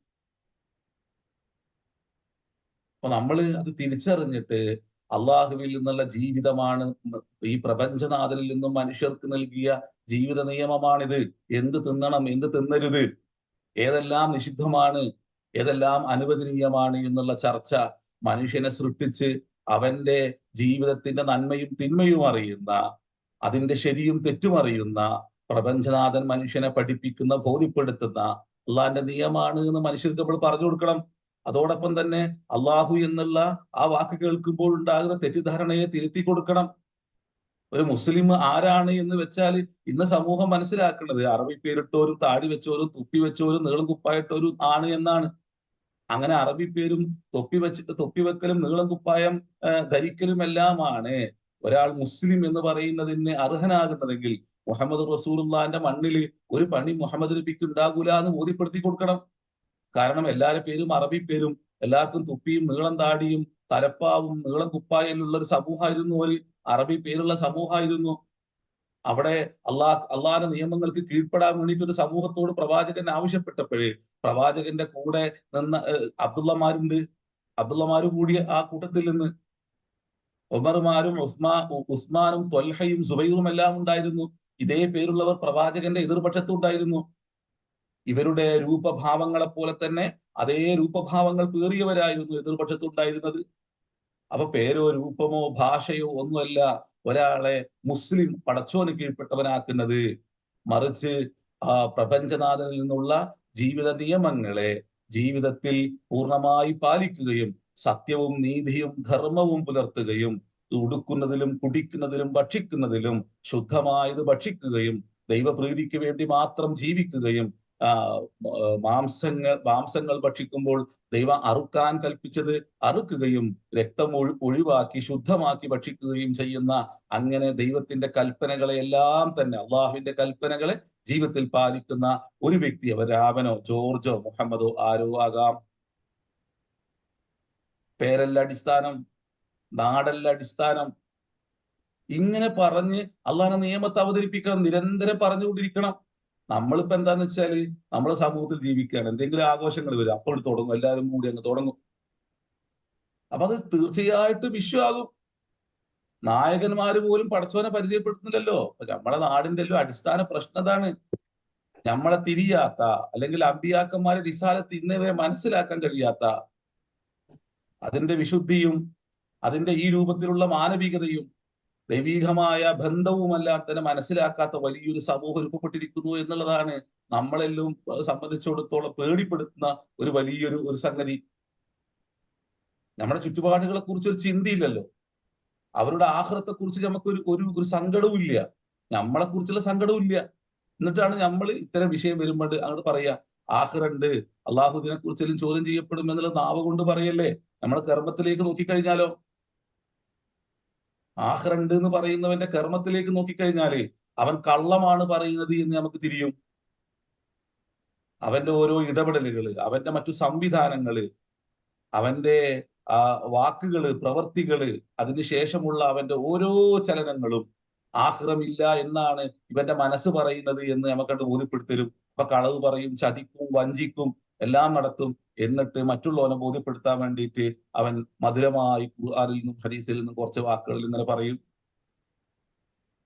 അപ്പൊ നമ്മൾ അത് തിരിച്ചറിഞ്ഞിട്ട് അള്ളാഹുവിൽ നിന്നുള്ള ജീവിതമാണ്, ഈ പ്രപഞ്ചനാഥനിൽ നിന്നും മനുഷ്യർക്ക് നൽകിയ ജീവിത നിയമമാണിത്. എന്ത് തിന്നണം, എന്ത് തിന്നരുത്, ഏതെല്ലാം നിഷിദ്ധമാണ്, ഏതെല്ലാം അനുവദനീയമാണ് എന്നുള്ള ചർച്ച മനുഷ്യനെ സൃഷ്ടിച്ച് അവന്റെ ജീവിതത്തിന്റെ നന്മയും തിന്മയും അറിയുന്ന, അതിന്റെ ശരിയും തെറ്റും അറിയുന്ന പ്രപഞ്ചനാഥൻ മനുഷ്യനെ പഠിപ്പിക്കുന്ന, ബോധ്യപ്പെടുത്തുന്ന അള്ളാഹിന്റെ നിയമമാണ് എന്ന് മനുഷ്യർക്ക് നമ്മൾ പറഞ്ഞു കൊടുക്കണം. അതോടൊപ്പം തന്നെ അള്ളാഹു എന്നുള്ള ആ വാക്ക് കേൾക്കുമ്പോൾ ഉണ്ടാകുന്ന തെറ്റിദ്ധാരണയെ തിരുത്തി കൊടുക്കണം. ഒരു മുസ്ലിം ആരാണ് എന്ന് വെച്ചാൽ ഇന്ന് സമൂഹം മനസ്സിലാക്കുന്നത് അറബി പേരിട്ടോരും താടി വെച്ചോരും തുപ്പി വെച്ചോരും നീളം കുപ്പായിട്ടോരും ആണ് എന്നാണ്. അങ്ങനെ അറബി പേരും തൊപ്പി വെക്കലും നീളം കുപ്പായം ധരിക്കലും എല്ലാമാണ് ഒരാൾ മുസ്ലിം എന്ന് പറയുന്നതിന് അർഹനാകുന്നതെങ്കിൽ മുഹമ്മദ് റസൂലുള്ളാന്റെ മണ്ണിൽ ഒരു പണി മുഹമ്മദ് നബിക്ക് ഉണ്ടാകൂല എന്ന് ബോധ്യപ്പെടുത്തി കൊടുക്കണം. കാരണം എല്ലാവരുടെ പേരും അറബി പേരും, എല്ലാവർക്കും തുപ്പിയും നീളം താടിയും തലപ്പാവും നീളം കുപ്പായലുള്ള ഒരു സമൂഹമായിരുന്നു, ഒരു അറബി പേരുള്ള സമൂഹമായിരുന്നു. അവിടെ അള്ളാഹിന്റെ നിയമങ്ങൾക്ക് കീഴ്പ്പെടാൻ വേണ്ടിയിട്ട് ഒരു സമൂഹത്തോട് പ്രവാചകൻ ആവശ്യപ്പെട്ടപ്പോഴേ പ്രവാചകന്റെ കൂടെ നിന്ന അബ്ദുള്ളമാരും കൂടി ആ കൂട്ടത്തിൽ നിന്ന് ഉമർമാരും ഉസ്മാനും ത്വൽഹയും സുബൈറും എല്ലാം ഉണ്ടായിരുന്നു. ഇതേ പേരുള്ളവർ പ്രവാചകന്റെ എതിർപക്ഷത്തും ഉണ്ടായിരുന്നു. ഇവരുടെ രൂപഭാവങ്ങളെ പോലെ തന്നെ അതേ രൂപഭാവങ്ങൾ പേറിയവരായിരുന്നു എതിർപക്ഷത്തുണ്ടായിരുന്നത്. അപ്പൊ പേരോ രൂപമോ ഭാഷയോ ഒന്നുമല്ല ഒരാളെ മുസ്ലിം പടച്ചോന് കീഴ്പ്പെട്ടവനാക്കുന്നത്. മറിച്ച് ആ പ്രപഞ്ചനാഥനിൽ നിന്നുള്ള ജീവിത നിയമങ്ങളെ ജീവിതത്തിൽ പൂർണ്ണമായി പാലിക്കുകയും സത്യവും നീതിയും ധർമ്മവും പുലർത്തുകയും ഉടുക്കുന്നതിലും കുടിക്കുന്നതിലും ഭക്ഷിക്കുന്നതിലും ശുദ്ധമായത് ഭക്ഷിക്കുകയും ദൈവപ്രീതിക്ക് വേണ്ടി മാത്രം ജീവിക്കുകയും മാംസങ്ങൾ ഭക്ഷിക്കുമ്പോൾ ദൈവം അറുക്കാൻ കൽപ്പിച്ചത് അറുക്കുകയും രക്തം ഒഴിവാക്കി ശുദ്ധമാക്കി ഭക്ഷിക്കുകയും ചെയ്യുന്ന, അങ്ങനെ ദൈവത്തിന്റെ കൽപ്പനകളെ എല്ലാം തന്നെ, അള്ളാഹുവിന്റെ കൽപ്പനകളെ ജീവിതത്തിൽ പാലിക്കുന്ന ഒരു വ്യക്തി, അവർ രാമനോ ജോർജോ മുഹമ്മദോ ആരോ ആകാം. പേരല്ല അടിസ്ഥാനം, നാടല്ല അടിസ്ഥാനം. ഇങ്ങനെ പറഞ്ഞ് അള്ളാഹിന്റെ നിയമത്തെ അവതരിപ്പിക്കണം, നിരന്തരം പറഞ്ഞുകൊണ്ടിരിക്കണം. നമ്മളിപ്പോ എന്താന്ന് വെച്ചാല് നമ്മളെ സമൂഹത്തിൽ ജീവിക്കുകയാണ്, എന്തെങ്കിലും ആഘോഷങ്ങൾ വരും അപ്പോൾ തുടങ്ങും, എല്ലാവരും കൂടി അങ്ങ് തുടങ്ങും. അപ്പൊ അത് തീർച്ചയായിട്ടും വിശ്വാകും. നായകന്മാര് പോലും പടച്ചോനെ പരിചയപ്പെടുത്തുന്നില്ലല്ലോ. നമ്മളെ നാടിന്റെ എല്ലാം അടിസ്ഥാന പ്രശ്നം അതാണ്. നമ്മളെ തിരിയാത്ത, അല്ലെങ്കിൽ അമ്പിയാക്കന്മാരെ റിസാലത്ത് ഇന്നവരെ മനസ്സിലാക്കാൻ കഴിയാത്ത, അതിന്റെ വിശുദ്ധിയും അതിന്റെ ഈ രൂപത്തിലുള്ള മാനവികതയും ദൈവീകമായ ബന്ധവുമെല്ലാം തന്നെ മനസ്സിലാക്കാത്ത വലിയൊരു സമൂഹം രൂപപ്പെട്ടിരിക്കുന്നു എന്നുള്ളതാണ് നമ്മളെല്ലാം സംബന്ധിച്ചിടത്തോളം പേടിപ്പെടുത്തുന്ന ഒരു വലിയൊരു സംഗതി. നമ്മുടെ ചുറ്റുപാടുകളെ കുറിച്ച് ഒരു ചിന്തയില്ലല്ലോ. അവരുടെ ആഖിറത്തെ കുറിച്ച് നമുക്ക് ഒരു സങ്കടവും ഇല്ല, നമ്മളെ കുറിച്ചുള്ള സങ്കടവും ഇല്ല. എന്നിട്ടാണ് നമ്മൾ ഇത്തരം വിഷയം വരുമ്പോൾ അങ്ങോട്ട് പറയാ ആഖിറുണ്ട്, അള്ളാഹു ഇതിനെ കുറിച്ചെല്ലാം ചോദ്യം ചെയ്യപ്പെടും എന്നുള്ള നാവ് കൊണ്ട് പറയല്ലേ. നമ്മളെ കർമ്മത്തിലേക്ക് നോക്കിക്കഴിഞ്ഞാലോ, ആഖിറുണ്ട് എന്ന് പറയുന്നവന്റെ കർമ്മത്തിലേക്ക് നോക്കിക്കഴിഞ്ഞാല് അവൻ കള്ളമാണ് പറയുന്നത് എന്ന് നമുക്ക് തിരിയും. അവന്റെ ഓരോ ഇടപെടലുകള്, അവന്റെ മറ്റു സംവിധാനങ്ങള്, അവന്റെ വാക്കുകള്, പ്രവർത്തികള്, അതിനുശേഷമുള്ള അവന്റെ ഓരോ ചലനങ്ങളും ആഖിറമില്ല എന്നാണ് ഇവന്റെ മനസ്സ് പറയുന്നത് എന്ന് നമുക്കത് ബോധ്യപ്പെടുത്തരും. അപ്പൊ കളവ് പറയും, ചതിക്കും, വഞ്ചിക്കും, എല്ലാം നടത്തും. എന്നിട്ട് മറ്റുള്ളവനെ ബോധ്യപ്പെടുത്താൻ വേണ്ടിയിട്ട് അവൻ മധുരമായി ഖുർആനിൽ നിന്നും ഹദീസിൽ നിന്നും കുറച്ച് വാക്കുകളിൽ ഇങ്ങനെ പറയും.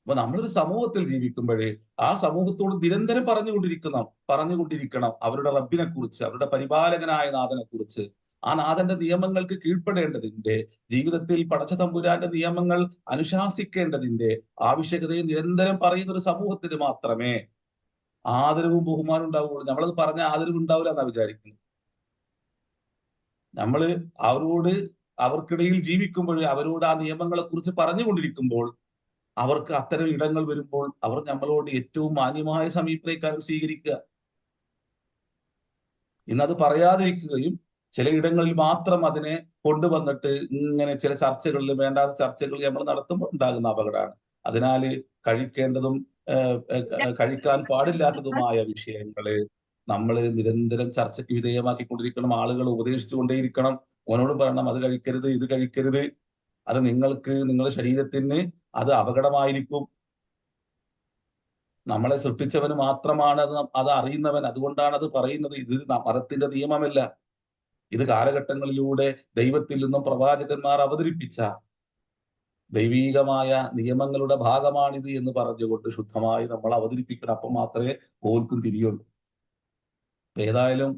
അപ്പൊ നമ്മളൊരു സമൂഹത്തിൽ ജീവിക്കുമ്പോഴേ ആ സമൂഹത്തോട് നിരന്തരം പറഞ്ഞുകൊണ്ടിരിക്കണം അവരുടെ റബ്ബിനെ കുറിച്ച്, അവരുടെ പരിപാലകനായ നാഥനെ കുറിച്ച്. ആ നാഥന്റെ നിയമങ്ങൾക്ക് കീഴ്പ്പെടേണ്ടതിന്റെ, ജീവിതത്തിൽ പടച്ച തമ്പുരാന്റെ നിയമങ്ങൾ അനുശാസിക്കേണ്ടതിന്റെ ആവശ്യകതയെ നിരന്തരം പറയുന്ന ഒരു സമൂഹത്തിന് മാത്രമേ ആദരവും ബഹുമാനം ഉണ്ടാവുകയുള്ളൂ. നമ്മളത് പറഞ്ഞ ആദരവ് ഉണ്ടാവില്ല എന്നാ വിചാരിക്കുന്നത്. നമ്മള് അവർക്കിടയിൽ ജീവിക്കുമ്പോൾ, അവരോട് ആ നിയമങ്ങളെ കുറിച്ച് പറഞ്ഞുകൊണ്ടിരിക്കുമ്പോൾ അവർക്ക് അത്തരം ഇടങ്ങൾ വരുമ്പോൾ അവർ നമ്മളോട് ഏറ്റവും മാന്യമായ സമീപനേക്കാളും സ്വീകരിക്കുക. ഇന്നത് പറയാതിരിക്കുകയും ചിലയിടങ്ങളിൽ മാത്രം അതിനെ കൊണ്ടുവന്നിട്ട് ഇങ്ങനെ ചില ചർച്ചകളിൽ വേണ്ടാത്ത ചർച്ചകൾ നമ്മൾ നടത്തുമ്പോൾ ഉണ്ടാകുന്ന അപകടമാണ്. അതിനാൽ കഴിക്കേണ്ടതും കഴിക്കാൻ പാടില്ലാത്തതുമായ വിഷയങ്ങള് നമ്മൾ നിരന്തരം ചർച്ചയ്ക്ക് വിധേയമാക്കിക്കൊണ്ടിരിക്കണം. ആളുകൾ ഉപദേശിച്ചുകൊണ്ടേയിരിക്കണം. ഓനോട് പറയണം അത് കഴിക്കരുത്, ഇത് കഴിക്കരുത്, അത് നിങ്ങളുടെ ശരീരത്തിന് അത് അപകടമായിരിക്കും. നമ്മളെ സൃഷ്ടിച്ചവന് മാത്രമാണ് അത് അറിയുന്നവൻ. അതുകൊണ്ടാണ് അത് പറയുന്നത്. ഇത് മതത്തിന്റെ നിയമമല്ല. ഇത് കാലഘട്ടങ്ങളിലൂടെ ദൈവത്തിൽ നിന്നും പ്രവാചകന്മാർ അവതരിപ്പിച്ച ദൈവീകമായ നിയമങ്ങളുടെ ഭാഗമാണിത് എന്ന് പറഞ്ഞുകൊണ്ട് ശുദ്ധമായി നമ്മൾ അവതരിപ്പിക്കണം. അപ്പം മാത്രമേ ഓർക്കും തിരിയുള്ളൂ. ഏതായാലും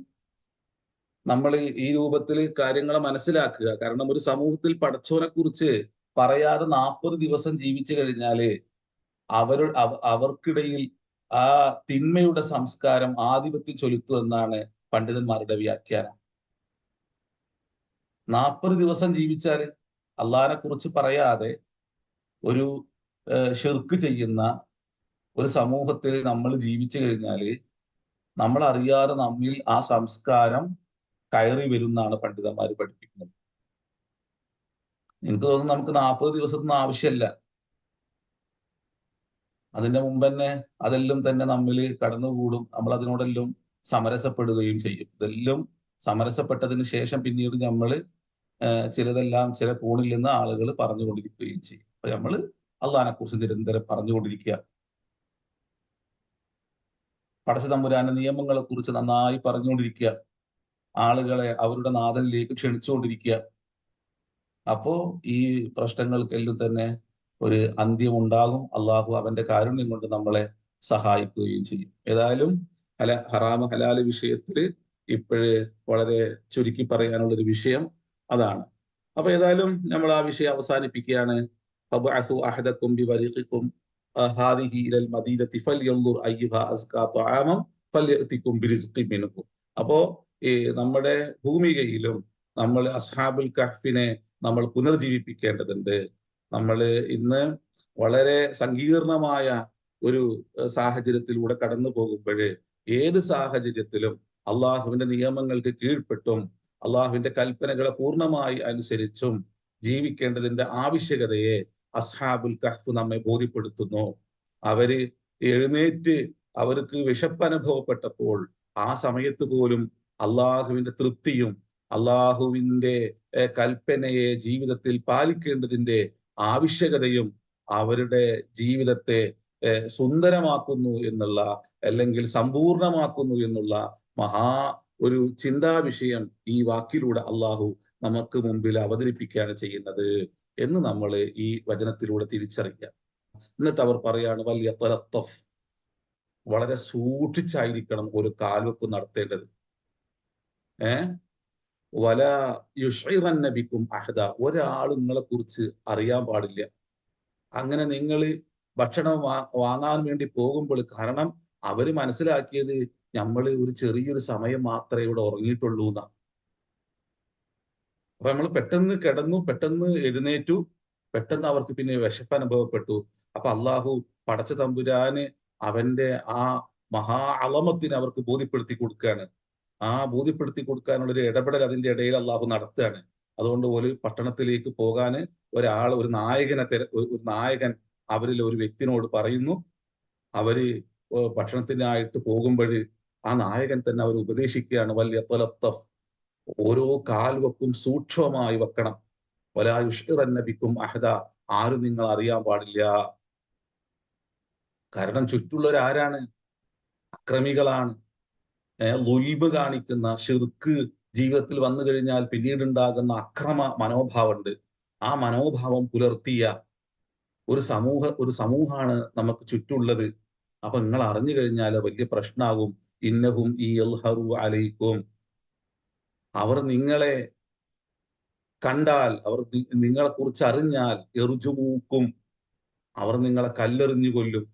നമ്മൾ ഈ രൂപത്തിൽ കാര്യങ്ങളെ മനസ്സിലാക്കുക. കാരണം ഒരു സമൂഹത്തിൽ പടച്ചോനെ കുറിച്ച് പറയാതെ 40 ദിവസം ജീവിച്ചു കഴിഞ്ഞാല് അവർക്കിടയിൽ ആ തിന്മയുടെ സംസ്കാരം ആധിപത്യം ചെലുത്തുമെന്നാണ് പണ്ഡിതന്മാരുടെ വ്യാഖ്യാനം. 40 ദിവസം ജീവിച്ചാൽ അള്ളാഹിനെ കുറിച്ച് പറയാതെ ഒരു ഷിർക്ക് ചെയ്യുന്ന ഒരു സമൂഹത്തിൽ നമ്മൾ ജീവിച്ചു കഴിഞ്ഞാല് നമ്മൾ അറിയാതെ നമ്മിൽ ആ സംസ്കാരം കയറി വരുന്നാണ് പണ്ഡിതന്മാർ പഠിപ്പിക്കുന്നത്. എനിക്ക് തോന്നുന്നു നമുക്ക് 40 ദിവസത്തിനൊന്നും ആവശ്യമല്ല. അതിന്റെ മുമ്പ് തന്നെ അതെല്ലാം തന്നെ നമ്മിൽ കടന്നുകൂടും. നമ്മൾ അതിനോടെല്ലാം സമരസപ്പെടുകയും ചെയ്യും. ഇതെല്ലാം സമരസപ്പെട്ടതിന് ശേഷം പിന്നീട് നമ്മൾ ചിലതെല്ലാം ചില കോണിൽ നിന്ന് ആളുകൾ പറഞ്ഞുകൊണ്ടിരിക്കുകയും ചെയ്യും. അപ്പൊ നമ്മൾ അള്ളാഹിനെ കുറിച്ച് നിരന്തരം പറഞ്ഞുകൊണ്ടിരിക്കുക. പടച്ച തമ്പുരാന്റെ നിയമങ്ങളെ കുറിച്ച് നന്നായി പറഞ്ഞുകൊണ്ടിരിക്കുക. ആളുകളെ അവരുടെ നാഥനിലേക്ക് ക്ഷണിച്ചുകൊണ്ടിരിക്കുക. അപ്പോ ഈ പ്രശ്നങ്ങൾക്കെല്ലാം തന്നെ ഒരു അന്ത്യമുണ്ടാകും. അള്ളാഹു അവന്റെ കാരുണ്യം കൊണ്ട് നമ്മളെ സഹായിക്കുകയും ചെയ്യും. ഏതായാലും ഹറാമ് ഹലാല് വിഷയത്തിൽ ഇപ്പോഴേ വളരെ ചുരുക്കി പറയാനുള്ളൊരു വിഷയം അതാണ്. അപ്പൊ ഏതായാലും നമ്മൾ ആ വിഷയം അവസാനിപ്പിക്കുകയാണ്. അപ്പോ നമ്മുടെ ഭൂമികയിലും നമ്മൾ അസ്ഹാബുൽ കഹ്ഫിനെ നമ്മൾ പുനർജീവിപ്പിക്കേണ്ടതുണ്ട്. നമ്മൾ ഇന്ന് വളരെ സങ്കീർണമായ ഒരു സാഹചര്യത്തിലൂടെ കടന്നു പോകുമ്പോൾ ഏത് സാഹചര്യത്തിലും അള്ളാഹുവിന്റെ നിയമങ്ങൾക്ക് കീഴ്പ്പെട്ടും അള്ളാഹുവിന്റെ കൽപ്പനകളെ പൂർണ്ണമായി അനുസരിച്ചും ജീവിക്കേണ്ടതിന്റെ ആവശ്യകതയെ അസ്ഹാബുൽ കഹ്ഫ് നമ്മെ ബോധ്യപ്പെടുത്തുന്നു. അവര് എഴുന്നേറ്റ് അവർക്ക് വിശപ്പനുഭവപ്പെട്ടപ്പോൾ ആ സമയത്ത് പോലും അള്ളാഹുവിന്റെ തൃപ്തിയും അള്ളാഹുവിന്റെ കൽപ്പനയെ ജീവിതത്തിൽ പാലിക്കേണ്ടതിന്റെ ആവശ്യകതയും അവരുടെ ജീവിതത്തെ സുന്ദരമാക്കുന്നു എന്നുള്ള, അല്ലെങ്കിൽ സമ്പൂർണമാക്കുന്നു എന്നുള്ള ഒരു ചിന്താ വിഷയം ഈ വാക്കിലൂടെ അള്ളാഹു നമുക്ക് മുമ്പിൽ അവതരിപ്പിക്കുകയാണ് ചെയ്യുന്നത് എന്ന് നമ്മൾ ഈ വചനത്തിലൂടെ തിരിച്ചറിയാം. എന്നിട്ട് അവർ പറയാണ് വലിയ തലത്തഫ്, വളരെ സൂക്ഷിച്ചായിരിക്കണം ഒരു കാൽവെപ്പ് നടത്തേണ്ടത്. വല യുഷ്ഇറന്ന ബിക്കും അഹദ, ഒരാൾ നിങ്ങളെ കുറിച്ച് അറിയാൻ പാടില്ല. അങ്ങനെ നിങ്ങൾ ഭക്ഷണം വാങ്ങാൻ വേണ്ടി പോകുമ്പോൾ, കാരണം അവര് മനസ്സിലാക്കിയത് നമ്മൾ ഒരു ചെറിയൊരു സമയം മാത്രമേ ഇവിടെ ഉറങ്ങിയിട്ടുള്ളൂ എന്നാ. അപ്പൊ നമ്മൾ പെട്ടെന്ന് കിടന്നു, പെട്ടെന്ന് എഴുന്നേറ്റു, പെട്ടെന്ന് അവർക്ക് പിന്നെ വിശപ്പ് അനുഭവപ്പെട്ടു. അപ്പൊ അള്ളാഹു പടച്ച തമ്പുരാന് അവന്റെ ആ മഹാ അളമത്തിന് അവർക്ക് ബോധ്യപ്പെടുത്തി കൊടുക്കുകയാണ്. ആ ബോധ്യപ്പെടുത്തി കൊടുക്കാനുള്ള ഒരു ഇടപെടൽ അതിന്റെ ഇടയിൽ അള്ളാഹു നടത്തുകയാണ്. അതുകൊണ്ട് ഒരു പട്ടണത്തിലേക്ക് പോകാന് ഒരു നായകൻ അവരിൽ ഒരു വ്യക്തിനോട് പറയുന്നു. അവര് ഭക്ഷണത്തിനായിട്ട് പോകുമ്പോൾ ആ നായകൻ തന്നെ അവർ ഉപദേശിക്കുകയാണ്, വലിയ തലത്തഫ്, ഓരോ കാൽവെപ്പും സൂക്ഷ്മമായി വെക്കണം. വലാ യുഷ്ഇറന്ന ബിക്കും അഹദ, ആരും നിങ്ങൾ അറിയാൻ പാടില്ല. കാരണം ചുറ്റുള്ളവരാരാണ്? അക്രമികളാണ്. ളുൽമ് കാണിക്കുന്ന, ഷിർക്ക് ജീവിതത്തിൽ വന്നു കഴിഞ്ഞാൽ പിന്നീട് ഉണ്ടാകുന്ന അക്രമ മനോഭാവമുണ്ട്. ആ മനോഭാവം പുലർത്തിയ ഒരു സമൂഹമാണ് നമുക്ക് ചുറ്റുള്ളത്. അപ്പൊ നിങ്ങൾ അറിഞ്ഞു കഴിഞ്ഞാൽ വലിയ പ്രശ്നമാകും. ഇന്നഹും യൽഹറു അലൈക്കും, അവർ നിങ്ങളെ കണ്ടാൽ, അവർ നിങ്ങളെ കുറിച്ച് അറിഞ്ഞാൽ, എറുജുമൂക്കും, അവർ നിങ്ങളെ കല്ലെറിഞ്ഞു കൊല്ലും.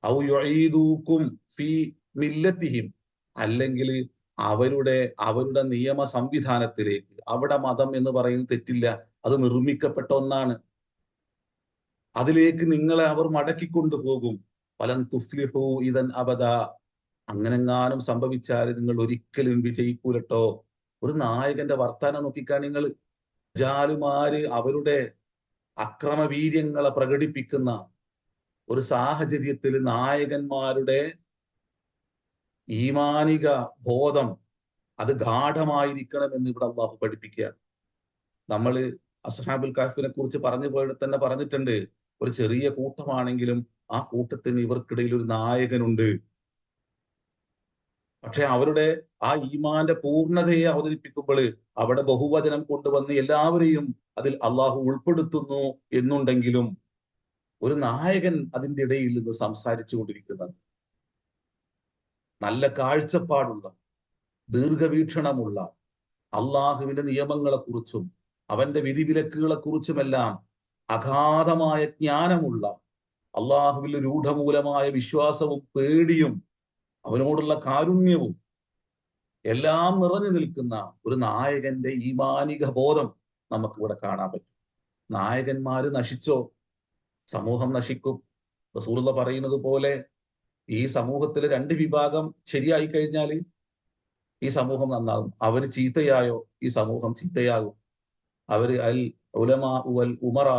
ഔ യുഈദൂക്കും ഫീ മില്ലത്തിഹിം, അല്ലെങ്കിൽ അവരുടെ നിയമ സംവിധാനത്തിലേക്ക്. അവിടെ മതം എന്ന് പറയുന്നത് തെറ്റില്ല, അത് നിർമ്മിക്കപ്പെട്ട ഒന്നാണ്. അതിലേക്ക് നിങ്ങളെ അവർ മടക്കിക്കൊണ്ടുപോകും. ഫലൻ തുഫ്ലിഹു ഇദൻ അബദ. അങ്ങനെങ്ങാനും സംഭവിച്ചാൽ നിങ്ങൾ ഒരിക്കലും വിജയിക്കൂലട്ടോ. ഒരു നായകന്റെ വർത്താനം നോക്കിക്കാൻ നിങ്ങൾ. ജാലുമാര് അവരുടെ അക്രമവീര്യങ്ങളെ പ്രകടിപ്പിക്കുന്ന ഒരു സാഹചര്യത്തിൽ നായകന്മാരുടെ ഈമാനിക ബോധം അത് ഗാഠമായിരിക്കണം എന്ന് ഇവിടെ അള്ളാഹു പഠിപ്പിക്കുകയാണ്. നമ്മൾ അസ്ഹാബുൽ കഹ്ഫിനെ കുറിച്ച് പറഞ്ഞു പോയിട്ട് തന്നെ പറഞ്ഞിട്ടുണ്ട്, ഒരു ചെറിയ കൂട്ടമാണെങ്കിലും ആ കൂട്ടത്തിന് ഇവർക്കിടയിൽ ഒരു നായകനുണ്ട്. പക്ഷെ അവരുടെ ആ ഈമാന്റെ പൂർണ്ണതയെ അവതരിപ്പിക്കുമ്പോൾ അവിടെ ബഹുവചനം കൊണ്ടുവന്ന് എല്ലാവരെയും അതിൽ അള്ളാഹു ഉൾപ്പെടുത്തുന്നു എന്നുണ്ടെങ്കിലും ഒരു നായകൻ അതിൻ്റെ ഇടയിൽ നിന്ന് സംസാരിച്ചു കൊണ്ടിരിക്കുന്നത്. നല്ല കാഴ്ചപ്പാടുള്ള, ദീർഘവീക്ഷണമുള്ള, അള്ളാഹുവിന്റെ നിയമങ്ങളെ കുറിച്ചും അവന്റെ വിധിവിലക്കുകളെ കുറിച്ചുമെല്ലാം അഗാധമായ ജ്ഞാനമുള്ള, അള്ളാഹുവിൽ രൂഢമൂലമായ വിശ്വാസവും പേടിയും അവനോടുള്ള കാരുണ്യവും എല്ലാം നിറഞ്ഞു നിൽക്കുന്ന ഒരു നായകന്റെ ഈമാനിക ബോധം നമുക്കിവിടെ കാണാൻ പറ്റും. നായകന്മാര് നശിച്ചോ സമൂഹം നശിക്കും. റസൂലുള്ള പറയുന്നത് പോലെ ഈ സമൂഹത്തിലെ 2 വിഭാഗം ശരിയായി കഴിഞ്ഞാൽ ഈ സമൂഹം നന്നാകും. അവര് ചീത്തയായോ ഈ സമൂഹം ചീത്തയാകും. അവര് അൽ ഉലമാ വൽ ഉമറാ,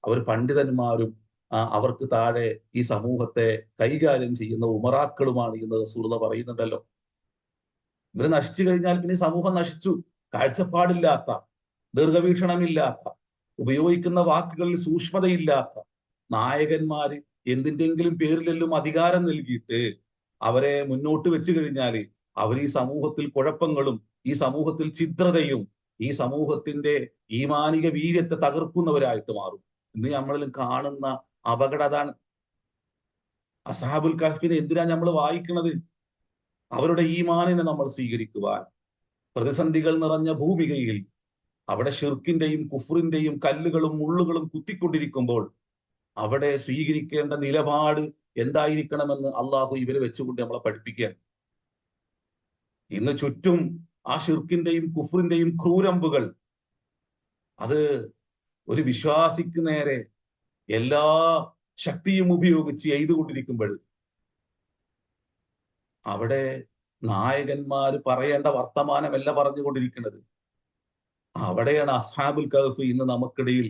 അവർ പണ്ഡിതന്മാരും അവർക്ക് താഴെ ഈ സമൂഹത്തെ കൈകാര്യം ചെയ്യുന്ന ഉമറാക്കളുമാണ് എന്ന് റസൂലുള്ള പറയുന്നുണ്ടല്ലോ. ഇവര് നശിച്ചു കഴിഞ്ഞാൽ പിന്നെ സമൂഹം നശിച്ചു. കാഴ്ചപ്പാടില്ലാത്ത, ദീർഘവീക്ഷണമില്ലാത്ത, ഉപയോഗിക്കുന്ന വാക്കുകളിൽ സൂക്ഷ്മതയില്ലാത്ത നായകന്മാര് എന്തിന്റെങ്കിലും പേരിലെല്ലാം അധികാരം നൽകിയിട്ട് അവരെ മുന്നോട്ട് വെച്ചു കഴിഞ്ഞാൽ അവർ ഈ സമൂഹത്തിൽ കുഴപ്പങ്ങളും ഈ സമൂഹത്തിൽ ഛിദ്രതയും ഈ സമൂഹത്തിന്റെ ഈമാനിക വീര്യത്തെ തകർക്കുന്നവരായിട്ട് മാറും. ഇന്ന് നമ്മളിൽ കാണുന്ന അപകടം അതാണ്. അസ്ഹാബുൽ കഹ്ഫിനെ എന്തിനാ നമ്മൾ വായിക്കുന്നത്? അവരുടെ ഈമാനിനെ നമ്മൾ സ്വീകരിക്കുവാൻ. പ്രതിസന്ധികൾ നിറഞ്ഞ ഭൂമികയിൽ അവിടെ ഷിർക്കിന്റെയും കുഫറിന്റെയും കല്ലുകളും മുള്ളുകളും കുത്തിക്കൊണ്ടിരിക്കുമ്പോൾ അവിടെ സ്വീകരിക്കേണ്ട നിലപാട് എന്തായിരിക്കണമെന്ന് അള്ളാഹു ഇവരെ വെച്ചുകൊണ്ട് നമ്മളെ പഠിപ്പിക്കുകയാണ്. ഇന്ന് ചുറ്റും ആ ഷിർക്കിന്റെയും കുഫറിന്റെയും ക്രൂരമ്പുകൾ അത് ഒരു വിശ്വാസിക്ക് നേരെ എല്ലാ ശക്തിയും ഉപയോഗിച്ച് എയ്തുകൊണ്ടിരിക്കുമ്പോൾ അവിടെ നായകന്മാര് പറയേണ്ട വർത്തമാനമല്ല പറഞ്ഞുകൊണ്ടിരിക്കുന്നത്. അവിടെയാണ് അസ്ഹാബുൽ കഹ്ഫ് ഇന്ന് നമുക്കിടയിൽ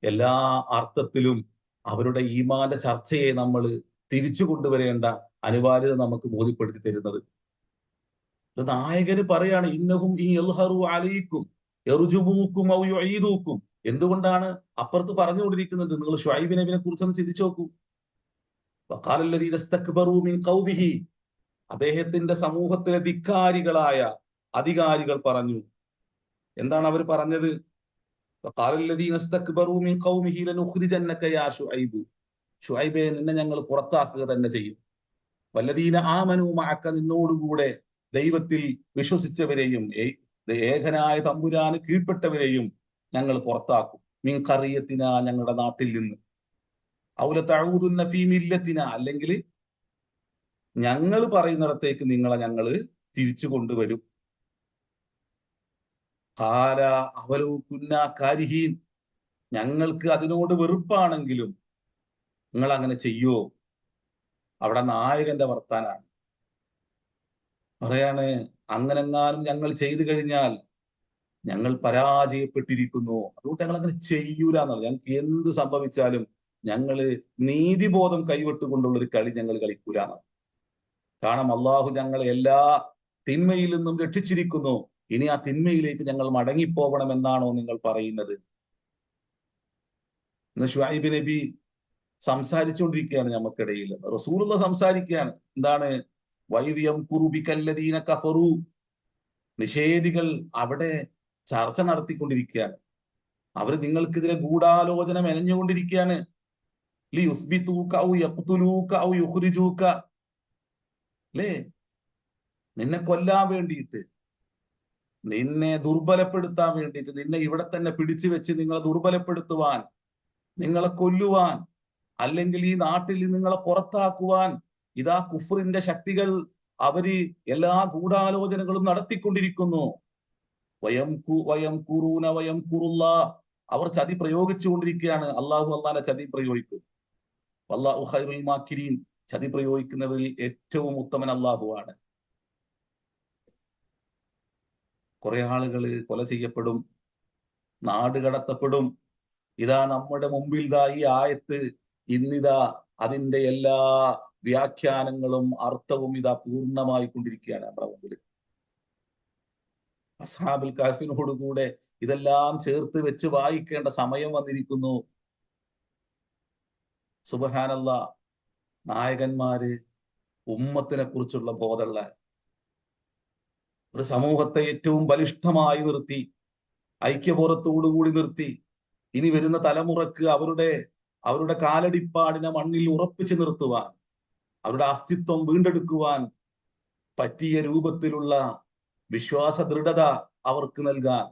എല്ലാ അർത്ഥത്തിലും അവരുടെ ഈമാന്റെ ചർച്ചയെ നമ്മൾ തിരിച്ചു കൊണ്ടുവരേണ്ട അനിവാര്യത നമുക്ക് ബോധ്യപ്പെടുത്തി തരുന്നത്. നായകന് പറയാണ്, ഇന്നഹും ഈ യൽഹറു അലൈക്കും യർജുമൂക്കും ഔ യുഈദൂക്കും. എന്തുകൊണ്ടാണ് അപ്പുറത്ത് പറഞ്ഞുകൊണ്ടിരിക്കുന്നുണ്ട്? നിങ്ങൾ ശുഐബ് നബിയെ കുറിച്ചൊന്ന് ചിന്തിച്ചു നോക്കൂ. വഖാലല്ലദീന ഇസ്തക്ബറൂ മിൻ ഖൗമിഹി, അദ്ദേഹത്തിന്റെ സമൂഹത്തിലെ ധിക്കാരികളായ അധികാരികൾ പറഞ്ഞു. എന്താണ് അവർ പറഞ്ഞത്? വഖാലല്ലദീന ഇസ്തക്ബറൂ മിൻ ഖൗമിഹി ലനുഖ്രിജന്നക യാ ശുഐബ്, ശുഐബേ നിന്നെ ഞങ്ങൾ പുറത്താക്കുക തന്നെ ചെയ്യും. വല്ലദീന ആമനൂ മഅക, നിന്നോടുകൂടെ ദൈവത്തിൽ വിശ്വസിച്ചവരെയും ഏകനായ തമ്പുരാന് കീഴ്പ്പെട്ടവരെയും ഞങ്ങൾ പുറത്താക്കും. മിൻ ഖറിയത്തിന, ഞങ്ങളുടെ നാട്ടിൽ നിന്ന്. ഔല തഊദുന്ന ഫീ മില്ലത്തിന, അല്ലെങ്കിൽ ഞങ്ങൾ പറയുന്നിടത്തേക്ക് നിങ്ങളെ ഞങ്ങൾ തിരിച്ചു കൊണ്ടുവരും. ഖാല അവലു കുന്നാ കാരിഹീൻ, ഞങ്ങൾക്ക് അതിനോട് വെറുപ്പാണെങ്കിലും നിങ്ങൾ അങ്ങനെ ചെയ്യോ? അവിടെ നായകന്റെ വർത്താനാണ്. പറയാണ്, അങ്ങനെങ്ങാനും ഞങ്ങൾ ചെയ്തു കഴിഞ്ഞാൽ ഞങ്ങൾ പരാജയപ്പെട്ടിരിക്കുന്നു, അതുകൊണ്ട് ഞങ്ങൾ അങ്ങനെ ചെയ്യൂല എന്നുള്ളത്. ഞങ്ങൾക്ക് എന്ത് സംഭവിച്ചാലും ഞങ്ങള് നീതിബോധം കൈവിട്ടുകൊണ്ടുള്ള ഒരു കളി ഞങ്ങൾ കളിക്കൂല എന്നാണ്. കാരണം അള്ളാഹു ഞങ്ങളെ എല്ലാ തിന്മയിൽ നിന്നും രക്ഷിച്ചിരിക്കുന്നു. ഇനി ആ തിന്മയിലേക്ക് ഞങ്ങൾ മടങ്ങിപ്പോകണം എന്നാണോ നിങ്ങൾ പറയുന്നത്? ഇന്ന് ശുഐബ് നബി സംസാരിച്ചുകൊണ്ടിരിക്കുകയാണ് നമുക്കിടയിൽ. റസൂലുള്ള സംസാരിക്കുകയാണ്. എന്താണ്? വൈദ്യം കുറുബിക്കല്ലദീന കഫറു, നിഷേധികൾ അവിടെ ചർച്ച നടത്തിക്കൊണ്ടിരിക്കുകയാണ്. അവർ നിങ്ങൾക്കെതിരെ ഗൂഢാലോചന മെനഞ്ഞുകൊണ്ടിരിക്കുകയാണ്. അല്ലേ? നിന്നെ കൊല്ലാൻ വേണ്ടിയിട്ട്, നിന്നെ ദുർബലപ്പെടുത്താൻ വേണ്ടിയിട്ട്, നിന്നെ ഇവിടെ തന്നെ പിടിച്ചു വെച്ച് നിങ്ങളെ ദുർബലപ്പെടുത്തുവാൻ, നിങ്ങളെ കൊല്ലുവാൻ, അല്ലെങ്കിൽ ഈ നാട്ടിൽ നിങ്ങളെ പുറത്താക്കുവാൻ ഇതാ കുഫറിന്റെ ശക്തികൾ അവര് എല്ലാ ഗൂഢാലോചനകളും നടത്തിക്കൊണ്ടിരിക്കുന്നു. വയം കുറൂന വയം കുറുള്ള, അവർ ചതി പ്രയോഗിച്ചുകൊണ്ടിരിക്കുകയാണ്. അള്ളാഹു അള്ളാന്റെ ചതി പ്രയോഗിക്കും. വല്ലാഹു ഖൈറുൽ മാക്കിരീൻ, ചതി പ്രയോഗിക്കുന്നവരിൽ ഏറ്റവും ഉത്തമൻ അള്ളാഹുവാണ്. കുറെ ആളുകൾ കൊല ചെയ്യപ്പെടും, നാട് കടത്തപ്പെടും. ഇതാ നമ്മുടെ മുമ്പിൽ ഈ ആയത്ത് ഇന്നിതാ അതിന്റെ എല്ലാ വ്യാഖ്യാനങ്ങളും അർത്ഥവും ഇതാ പൂർണ്ണമായി കൊണ്ടിരിക്കുകയാണ് നമ്മുടെ മുമ്പിൽ. അസ്ഹാബുൽ കഹ്ഫിനോട് കൂടെ ഇതെല്ലാം ചേർത്ത് വെച്ച് വായിക്കേണ്ട സമയം വന്നിരിക്കുന്നു. സുബ്ഹാനല്ലാഹ്, നായകന്മാര് ഉമ്മത്തിനെ കുറിച്ചുള്ള ബോധമുള്ള ഒരു സമൂഹത്തെ ഏറ്റവും ബലിഷ്ഠമായി നിർത്തി, ഐക്യബോധത്തോടുകൂടി നിർത്തി, ഇനി വരുന്ന തലമുറക്ക് അവരുടെ കാലടിപ്പാടിനെ മണ്ണിൽ ഉറപ്പിച്ചു നിർത്തുവാൻ, അവരുടെ അസ്തിത്വം വീണ്ടെടുക്കുവാൻ പറ്റിയ രൂപത്തിലുള്ള വിശ്വാസ ദൃഢത അവർക്ക് നൽകാൻ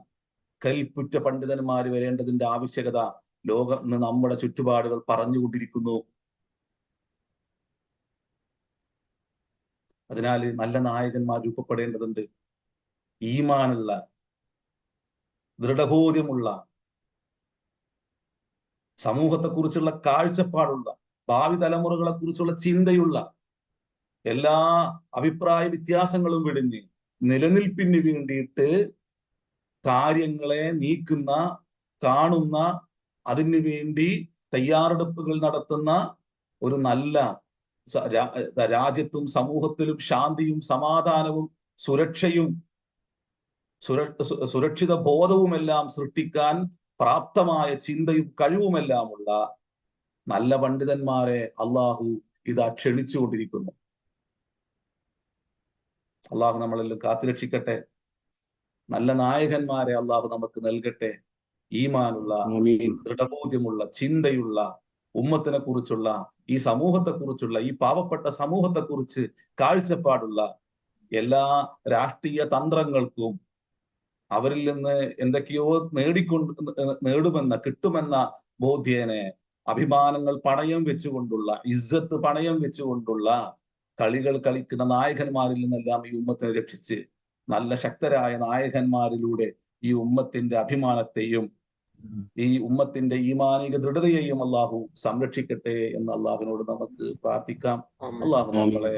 കൽപ്പുറ്റ പണ്ഡിതന്മാര് വരേണ്ടതിന്റെ ആവശ്യകത ലോകം ഇന്ന് നമ്മുടെ ചുറ്റുപാടുകൾ പറഞ്ഞുകൊണ്ടിരിക്കുന്നു. അതിനാൽ നല്ല നായകന്മാർ രൂപപ്പെടേണ്ടതുണ്ട്. ഈമാനുള്ള, ദൃഢബോധ്യമുള്ള, സമൂഹത്തെക്കുറിച്ചുള്ള കാഴ്ചപ്പാടുള്ള, ഭാവി തലമുറകളെ കുറിച്ചുള്ള ചിന്തയുള്ള, എല്ലാ അഭിപ്രായ വ്യത്യാസങ്ങളും വെടിഞ്ഞ് നിലനിൽപ്പിന് വേണ്ടിയിട്ട് കാര്യങ്ങളെ നീക്കുന്ന, കാണുന്ന, അതിനു വേണ്ടി തയ്യാറെടുപ്പുകൾ നടത്തുന്ന ഒരു നല്ല രാജ്യത്തും സമൂഹത്തിലും ശാന്തിയും സമാധാനവും സുരക്ഷയും സുരക്ഷിത ബോധവുമെല്ലാം സൃഷ്ടിക്കാൻ പ്രാപ്തമായ ചിന്തയും കഴിവുമെല്ലാമുള്ള നല്ല പണ്ഡിതന്മാരെ അള്ളാഹു ഇതാ ക്ഷണിച്ചുകൊണ്ടിരിക്കുന്നു. അള്ളാഹു നമ്മളെല്ലാം കാത്തുരക്ഷിക്കട്ടെ. നല്ല നായകന്മാരെ അള്ളാഹു നമുക്ക് നൽകട്ടെ. ഈമാനുള്ള, ദൃഢബോധ്യമുള്ള, ചിന്തയുള്ള, ഉമ്മത്തിനെ കുറിച്ചുള്ള, ഈ സമൂഹത്തെ കുറിച്ചുള്ള, ഈ പാവപ്പെട്ട സമൂഹത്തെ കുറിച്ച് കാഴ്ചപ്പാടുള്ള, എല്ലാ രാഷ്ട്രീയ തന്ത്രങ്ങൾക്കും അവരിൽ നിന്ന് എന്തൊക്കെയോ കിട്ടുമെന്ന ബോധ്യേനെ അഭിമാനങ്ങൾ പണയം വെച്ചുകൊണ്ടുള്ള, ഇസ്സത്ത് പണയം വെച്ചുകൊണ്ടുള്ള കളികൾ കളിക്കുന്ന നായകന്മാരിൽ നിന്നെല്ലാം ഈ ഉമ്മത്തിനെ രക്ഷിച്ച് നല്ല ശക്തരായ നായകന്മാരിലൂടെ ഈ ഉമ്മത്തിന്റെ അഭിമാനത്തെയും ഈ ഉമ്മത്തിന്റെ ഈമാനിക ദൃഢതയെയും അള്ളാഹു സംരക്ഷിക്കട്ടെ എന്ന് അള്ളാഹുവിനോട് നമുക്ക് പ്രാർത്ഥിക്കാം. അള്ളാഹു നമ്മളെ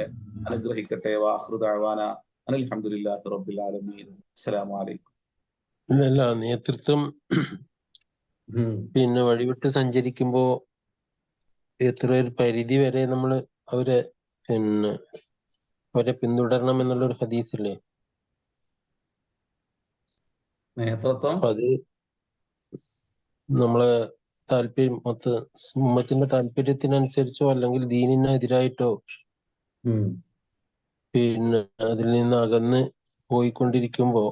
അനുഗ്രഹിക്കട്ടെ. വാഖിറു ദഅ്വാന അനിൽ ഹംദുലില്ലാഹി റബ്ബിൽ ആലമീൻ. അസ്സലാമു അലൈക്കും. അല്ല, നേതൃത്വം പിന്നെ വഴിവിട്ട് സഞ്ചരിക്കുമ്പോ എത്ര ഒരു പരിധി വരെ നമ്മള് അവരെ പിന്തുടരണം എന്നുള്ളൊരു ഹദീസില്ലേ? നേതൃത്വം അത് നമ്മളെ താല്പര്യം ഉമ്മത്തിന്റെ താല്പര്യത്തിനനുസരിച്ചോ അല്ലെങ്കിൽ ദീനിനെതിരായിട്ടോ പിന്നെ അതിൽ നിന്ന് അകന്ന് പോയിക്കൊണ്ടിരിക്കുമ്പോ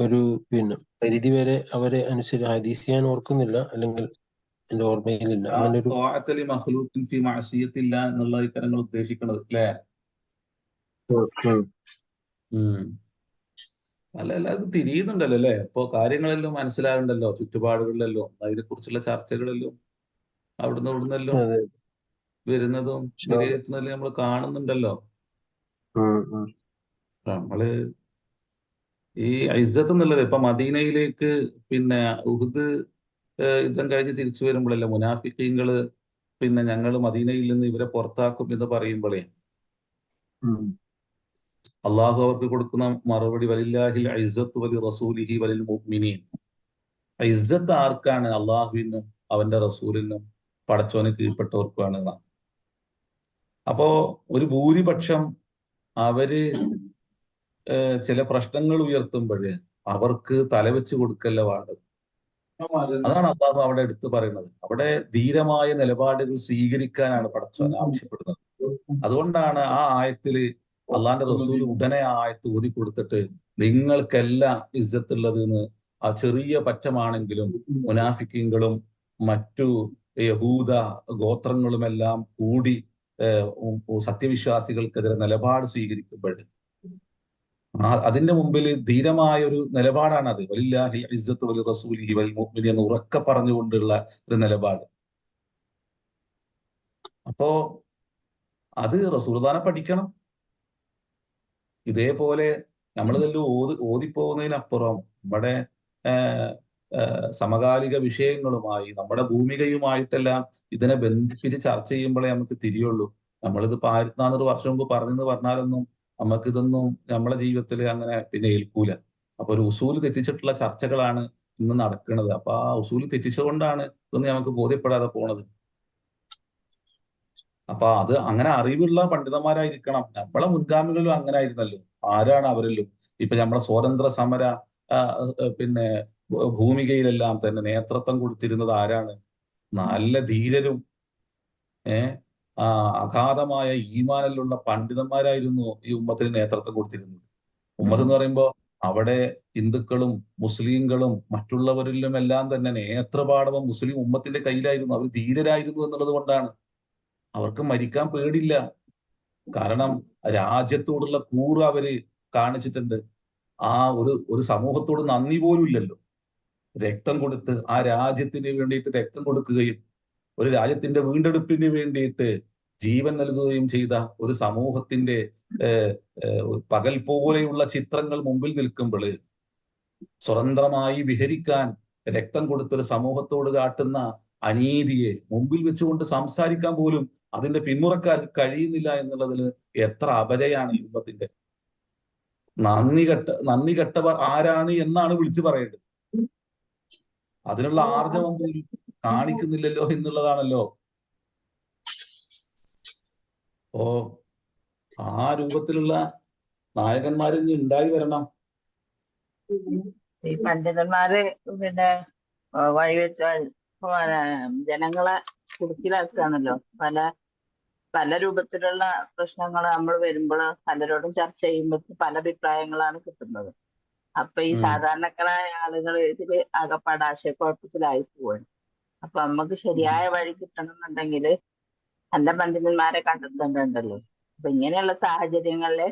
ഒരു പരിധി വരെ അവരെ അനുസരിച്ച്, ഹദീസ് ഞാൻ ഓർക്കുന്നില്ല, അല്ലെങ്കിൽ എന്റെ ഓർമ്മയിലില്ല, അങ്ങനെ ഒരു എന്നുള്ള ഇത്തരങ്ങൾ ഉദ്ദേശിക്കുന്നത് അല്ലേ? അല്ല, എല്ലാവർക്കും തിരിയുന്നുണ്ടല്ലോ അല്ലെ? ഇപ്പൊ കാര്യങ്ങളെല്ലാം മനസ്സിലാകുന്നുണ്ടല്ലോ, ചുറ്റുപാടുകളിലല്ലോ, അതിനെ കുറിച്ചുള്ള ചർച്ചകളെല്ലാം ഇവിടുന്നെല്ലാം വരുന്നതും വിലയിരുത്തുന്നതെല്ലാം നമ്മൾ കാണുന്നുണ്ടല്ലോ. നമ്മള് ഈ ഇസ്സത്ത് എന്നുള്ളത് ഇപ്പൊ മദീനയിലേക്ക് ഉഹുദ് യുദ്ധം കഴിഞ്ഞ് തിരിച്ചു വരുമ്പോഴല്ലേ മുനാഫിക്കീങ്ങള് ഞങ്ങൾ മദീനയിൽ നിന്ന് ഇവരെ പുറത്താക്കും എന്ന് പറയുമ്പോഴേ അള്ളാഹു അവർക്ക് കൊടുക്കുന്ന മറുപടി വലില്ലാഹിൽ ഇസ്സത്തു വലി റസൂലിഹി വലിൽ മുഅ്മിനീൻ. ഇസ്സത്ത് ആർക്കാണ്? അള്ളാഹുവിനും അവന്റെ റസൂലിനും പടച്ചോന് കീഴ്പ്പെട്ടവർക്കാണ്. അപ്പോ ഒരു ഭൂരിപക്ഷം അവര് ചില പ്രശ്നങ്ങൾ ഉയർത്തുമ്പോൾ അവർക്ക് തലവെച്ച് കൊടുക്കല്ല വേണ്ടത്. അതാണ് അള്ളാഹു അവിടെ എടുത്തു പറയുന്നത്. അവിടെ ധീരമായ നിലപാടുകൾ സ്വീകരിക്കാനാണ് പടച്ചോൻ ആവശ്യപ്പെടുന്നത്. അതുകൊണ്ടാണ് ആ ആയത്തില് അള്ളാന്റെ റസൂൽ ഉടനെ ആ ആയത്ത് ഊതി കൊടുത്തിട്ട് നിങ്ങൾക്കല്ല ഇസ്സത്തുള്ളത് എന്ന്, ആ ചെറിയ പറ്റമാണെങ്കിലും മുനാഫിക്കീങ്ങളും മറ്റു യഹൂദ ഗോത്രങ്ങളുമെല്ലാം കൂടി സത്യവിശ്വാസികൾക്കെതിരെ നിലപാട് സ്വീകരിക്കുമ്പോൾ അതിന്റെ മുമ്പിൽ ധീരമായ ഒരു നിലപാടാണ് അത്. വലില്ലാഹിൽ ഇസ്സത്തു വലി റസൂലിഹി വലിൽ മുഅ്മിനീൻ എന്ന് ഉറക്കെ പറഞ്ഞുകൊണ്ടുള്ള ഒരു നിലപാട്. അപ്പോ അത് റസൂലുള്ളാഹിനെ പഠിക്കണം. ഇതേപോലെ നമ്മളിതെല്ലാം ഓതിപ്പോകുന്നതിനപ്പുറം നമ്മുടെ സമകാലിക വിഷയങ്ങളുമായി നമ്മുടെ ഭൂമികയുമായിട്ടെല്ലാം ഇതിനെ ബന്ധിപ്പിച്ച് ചർച്ച ചെയ്യുമ്പോഴേ നമുക്ക് തിരിയുള്ളൂ. നമ്മളിതിപ്പോ 1400 വർഷം മുമ്പ് പറഞ്ഞെന്ന് പറഞ്ഞാലൊന്നും നമുക്കിതൊന്നും നമ്മളെ ജീവിതത്തിൽ അങ്ങനെ പിന്നെ ഏൽക്കൂല. അപ്പൊ ഒരു ഉസൂല് തെറ്റിച്ചിട്ടുള്ള ചർച്ചകളാണ് ഇന്ന് നടക്കുന്നത്. അപ്പൊ ആ ഉസൂല് തെറ്റിച്ചുകൊണ്ടാണ് ഇതൊന്നും നമുക്ക് ബോധ്യപ്പെടാതെ പോണത്. അപ്പൊ അത് അങ്ങനെ അറിവുള്ള പണ്ഡിതന്മാരായിരിക്കണം. നമ്മളെ മുൻഗാമികളിലും അങ്ങനെ ആയിരുന്നല്ലോ. ആരാണ് അവരിലും ഇപ്പൊ നമ്മളെ സ്വാതന്ത്ര്യ സമര പിന്നെ ഭൂമികയിലെല്ലാം തന്നെ നേതൃത്വം കൊടുത്തിരുന്നത് ആരാണ്? നല്ല ധീരരും അഗാധമായ ഈമാനിലുള്ള പണ്ഡിതന്മാരായിരുന്നു ഈ ഉമ്മത്തിന് നേതൃത്വം കൊടുത്തിരുന്നത്. ഉമ്മത്ത് എന്ന് പറയുമ്പോൾ അവിടെ ഹിന്ദുക്കളും മുസ്ലിങ്ങളും മറ്റുള്ളവരിലും എല്ലാം തന്നെ നേതൃപാടവം മുസ്ലിം ഉമ്മത്തിന്റെ കയ്യിലായിരുന്നു. അവർ ധീരരായിരുന്നു എന്നുള്ളത് കൊണ്ടാണ്. അവർക്ക് മരിക്കാൻ പേടില്ല. കാരണം രാജ്യത്തോടുള്ള കൂറ് അവര് കാണിച്ചിട്ടുണ്ട്. ആ ഒരു സമൂഹത്തോട് നന്ദി പോലും ഇല്ലല്ലോ. രക്തം കൊടുത്ത് ആ രാജ്യത്തിന് വേണ്ടിയിട്ട് രക്തം കൊടുക്കുകയും ഒരു രാജ്യത്തിന്റെ വീണ്ടെടുപ്പിന് വേണ്ടിയിട്ട് ജീവൻ നൽകുകയും ചെയ്ത ഒരു സമൂഹത്തിന്റെ പകൽ പോലെയുള്ള ചിത്രങ്ങൾ മുമ്പിൽ നിൽക്കുമ്പോൾ സ്വതന്ത്രമായി വിഹരിക്കാൻ രക്തം കൊടുത്തൊരു സമൂഹത്തോട് കാട്ടുന്ന അനീതിയെ മുമ്പിൽ വെച്ചുകൊണ്ട് സംസാരിക്കാൻ പോലും അതിന്റെ പിന്മുറക്കാർ കഴിയുന്നില്ല എന്നുള്ളതിൽ എത്ര അപജയാണ് ഈ യുദ്ധത്തിന്റെ. നന്ദി കെട്ടവർ ആരാണ് എന്നാണ് വിളിച്ചു പറയേണ്ടത്. അതിനുള്ള ആർജവം പോലും കാണിക്കുന്നില്ലല്ലോ എന്നുള്ളതാണല്ലോ. ഓ ആ രൂപത്തിലുള്ള നായകന്മാരിൽ ഉണ്ടായി വരണം. ഈ പണ്ഡിതന്മാര് പിന്നെ വഴിവെച്ച ജനങ്ങളെ കുടുക്കിലാക്കുകയാണല്ലോ. പല രൂപത്തിലുള്ള പ്രശ്നങ്ങൾ നമ്മൾ വരുമ്പോൾ പലരോടും ചർച്ച ചെയ്യുമ്പോൾ പല അഭിപ്രായങ്ങളാണ് കിട്ടുന്നത്. അപ്പൊ ഈ സാധാരണക്കാരായ ആളുകൾ ഇതില് അകപ്പാട് ആശയക്കുഴപ്പത്തിലായി പോവാണ്. അപ്പൊ നമുക്ക് ശരിയായ വഴി കിട്ടണം എന്നുണ്ടെങ്കിൽ നല്ല പണ്ഡിതന്മാരെ കണ്ടെത്തേണ്ടതുണ്ടല്ലോ. അപ്പൊ ഇങ്ങനെയുള്ള സാഹചര്യങ്ങളില്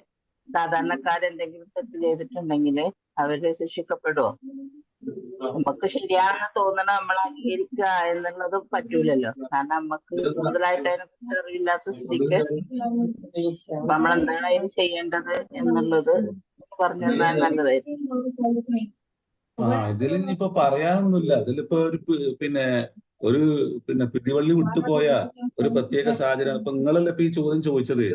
സാധാരണക്കാരെന്തെങ്കിലും തെറ്റ് ചെയ്തിട്ടുണ്ടെങ്കിൽ അവര് ശിക്ഷിക്കപ്പെടുമോ? നമുക്ക് ശരിയാണെന്ന് തോന്നണം നമ്മൾ അംഗീകരിക്കുക എന്നുള്ളത് പറ്റൂലല്ലോ. കാരണം നമുക്ക് കൂടുതലായിട്ട് അതിനെ കുറിച്ച് അറിവില്ലാത്ത സ്ഥിതിക്ക് നമ്മൾ എന്താണ് അതിന് ചെയ്യേണ്ടത് എന്നുള്ളത് പറഞ്ഞു തന്നാൽ നല്ലതായിരിക്കും. ഇതിൽ ഇനിയിപ്പോ പറയാനൊന്നുമില്ല. ഇതിലിപ്പോ ഒരു പിടിവള്ളി വിട്ടുപോയ ഒരു പ്രത്യേക സാഹചര്യമാണ്. ഇപ്പൊ നിങ്ങളല്ലേ ഇപ്പൊ ഈ ചോദ്യം ചോദിച്ചത്.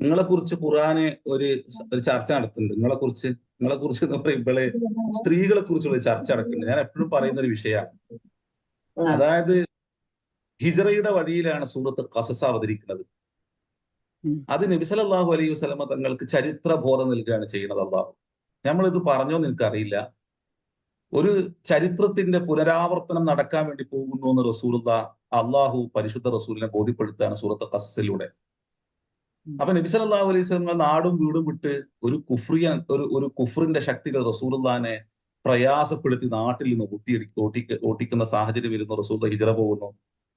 നിങ്ങളെ കുറിച്ച് ഖുർആന് ഒരു ചർച്ച നടത്തുന്നുണ്ട്. നിങ്ങളെ കുറിച്ച് എന്ന് പറയുമ്പോഴേ സ്ത്രീകളെ കുറിച്ചുള്ള ചർച്ച നടക്കുന്നുണ്ട്. ഞാൻ എപ്പോഴും പറയുന്ന ഒരു വിഷയമാണ്. അതായത് ഹിജ്റയുടെ വഴിയിലാണ് സൂറത്ത് ഖസസ് അവതരിക്കുന്നത്. അത് നബി സല്ലല്ലാഹു അലൈഹി വസല്ലമ തങ്ങൾക്ക് ചരിത്ര ബോധം നൽകുകയാണ് ചെയ്യുന്നത്. അള്ളാഹു നമ്മളിത് പറഞ്ഞോന്ന് എനിക്കറിയില്ല. ഒരു ചരിത്രത്തിന്റെ പുനരാവർത്തനം നടക്കാൻ വേണ്ടി പോകുന്നു എന്ന് അള്ളാഹു പരിശുദ്ധ റസൂലിനെ ബോധ്യപ്പെടുത്തുകയാണ് സൂറത്ത് ഖസസിലൂടെ. അപ്പൊ നബി സല്ലല്ലാഹു അലൈഹി വസല്ലം നാടും വീടും വിട്ട് ഒരു കുഫ്രിന്റെ ശക്തികൾ റസൂലുള്ളാഹിനെ പ്രയാസപ്പെടുത്തി നാട്ടിൽ നിന്ന് ഓട്ടിക്കുന്ന സാഹചര്യം വരുന്നു. റസൂലുള്ളാഹി ഹിജ്റ പോകുന്നു.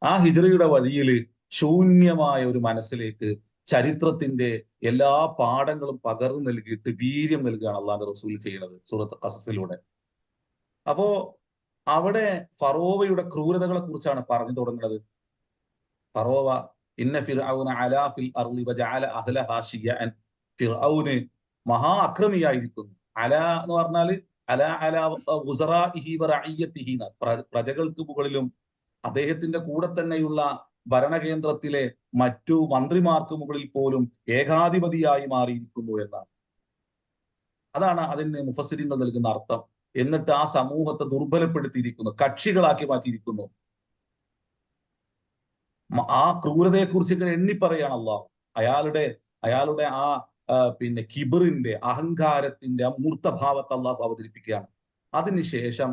ആ ഹിജ്റയുടെ വഴിയിൽ ശൂന്യമായ ഒരു മനസ്സിലേക്ക് ചരിത്രത്തിന്റെ എല്ലാ പാഠങ്ങളും പകർന്നു നൽകിയിട്ട് വീര്യം നൽകുകയാണ് അള്ളാഹുവിന്റെ റസൂൽ ചെയ്യുന്നത് സൂറത്ത് ഖസസിലൂടെ. അപ്പോ അവിടെ ഫറോവയുടെ ക്രൂരതകളെ കുറിച്ചാണ് പറഞ്ഞു തുടങ്ങുന്നത്. ഫറോവ ഇന്ന ഫിർഔന അലാ ഫിൽ അർളി വജഅല അഹ്ലഹാ ശിയഅൻ. ഫിർഔന് മഹാ അക്രമിയായിരിക്കുന്നു. അല എന്ന് പറഞ്ഞാല് അലാ വുസറാഇഹി വറഇയ്യതിഹി, പ്രജകൾക്ക് മുകളിലും അദ്ദേഹത്തിന്റെ കൂടെ തന്നെയുള്ള ഭരണകേന്ദ്രത്തിലെ മറ്റു മന്ത്രിമാർക്ക് മുകളിൽ പോലും ഏകാധിപതിയായി മാറിയിരിക്കുന്നു എന്നാണ്. അതാണ് അതിന് മുഫസ്സിരീങ്ങൾ നൽകുന്ന അർത്ഥം. എന്നിട്ട് ആ സമൂഹത്തെ ദുർബലപ്പെടുത്തിയിരിക്കുന്നു, കക്ഷികളാക്കി മാറ്റിയിരിക്കുന്നു. ആ ക്രൂരതയെക്കുറിച്ച് ഇങ്ങനെ എണ്ണിപ്പറയാണ് അള്ളാഹു. അയാളുടെ ആ കിബറിന്റെ, അഹങ്കാരത്തിന്റെ ആ മൂർത്തഭാവത്തെ അള്ളാഹു അവതരിപ്പിക്കുകയാണ്. അതിനുശേഷം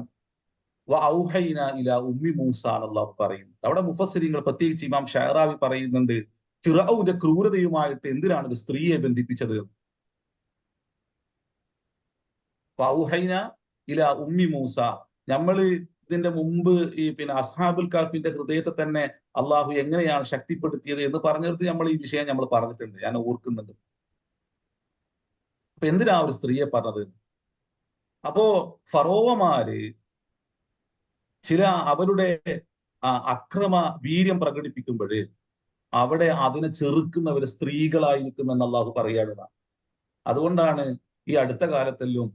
ഔഹൈന ഇലാ ഉമ്മി മൂസ അള്ളാഹു പറയുന്നു. അവിടെ മുഫസ്സിരീങ്ങൾ പ്രത്യേകിച്ച് ഇമാം ഷഅറാവി പറയുന്നുണ്ട്, ഫിർഔന്റെ ക്രൂരതയുമായിട്ട് എന്തിനാണ് ഒരു സ്ത്രീയെ ബന്ധിപ്പിച്ചത്? ഔഹൈന ഇലാ ഉമ്മി മൂസ. നമ്മള് ഇതിന്റെ മുമ്പ് ഈ അസ്ഹാബുൽ കഹ്ഫിന്റെ ഹൃദയത്തെ തന്നെ അള്ളാഹു എങ്ങനെയാണ് ശക്തിപ്പെടുത്തിയത് എന്ന് പറഞ്ഞെടുത്ത് നമ്മൾ ഈ വിഷയം നമ്മൾ പറഞ്ഞിട്ടുണ്ട്, ഞാൻ ഓർക്കുന്നുണ്ട്. അപ്പൊ എന്തിനാ ഒരു സ്ത്രീയെ പറഞ്ഞത്? അപ്പോ ഫറോവമാര് ചില അവരുടെ അക്രമ വീര്യം പ്രകടിപ്പിക്കുമ്പോൾ അവിടെ അതിനെ ചെറുക്കുന്നവര് സ്ത്രീകളായിരിക്കും എന്ന് അള്ളാഹു പറയുകയാണ്. അതുകൊണ്ടാണ് ഈ അടുത്ത കാലത്തെല്ലാം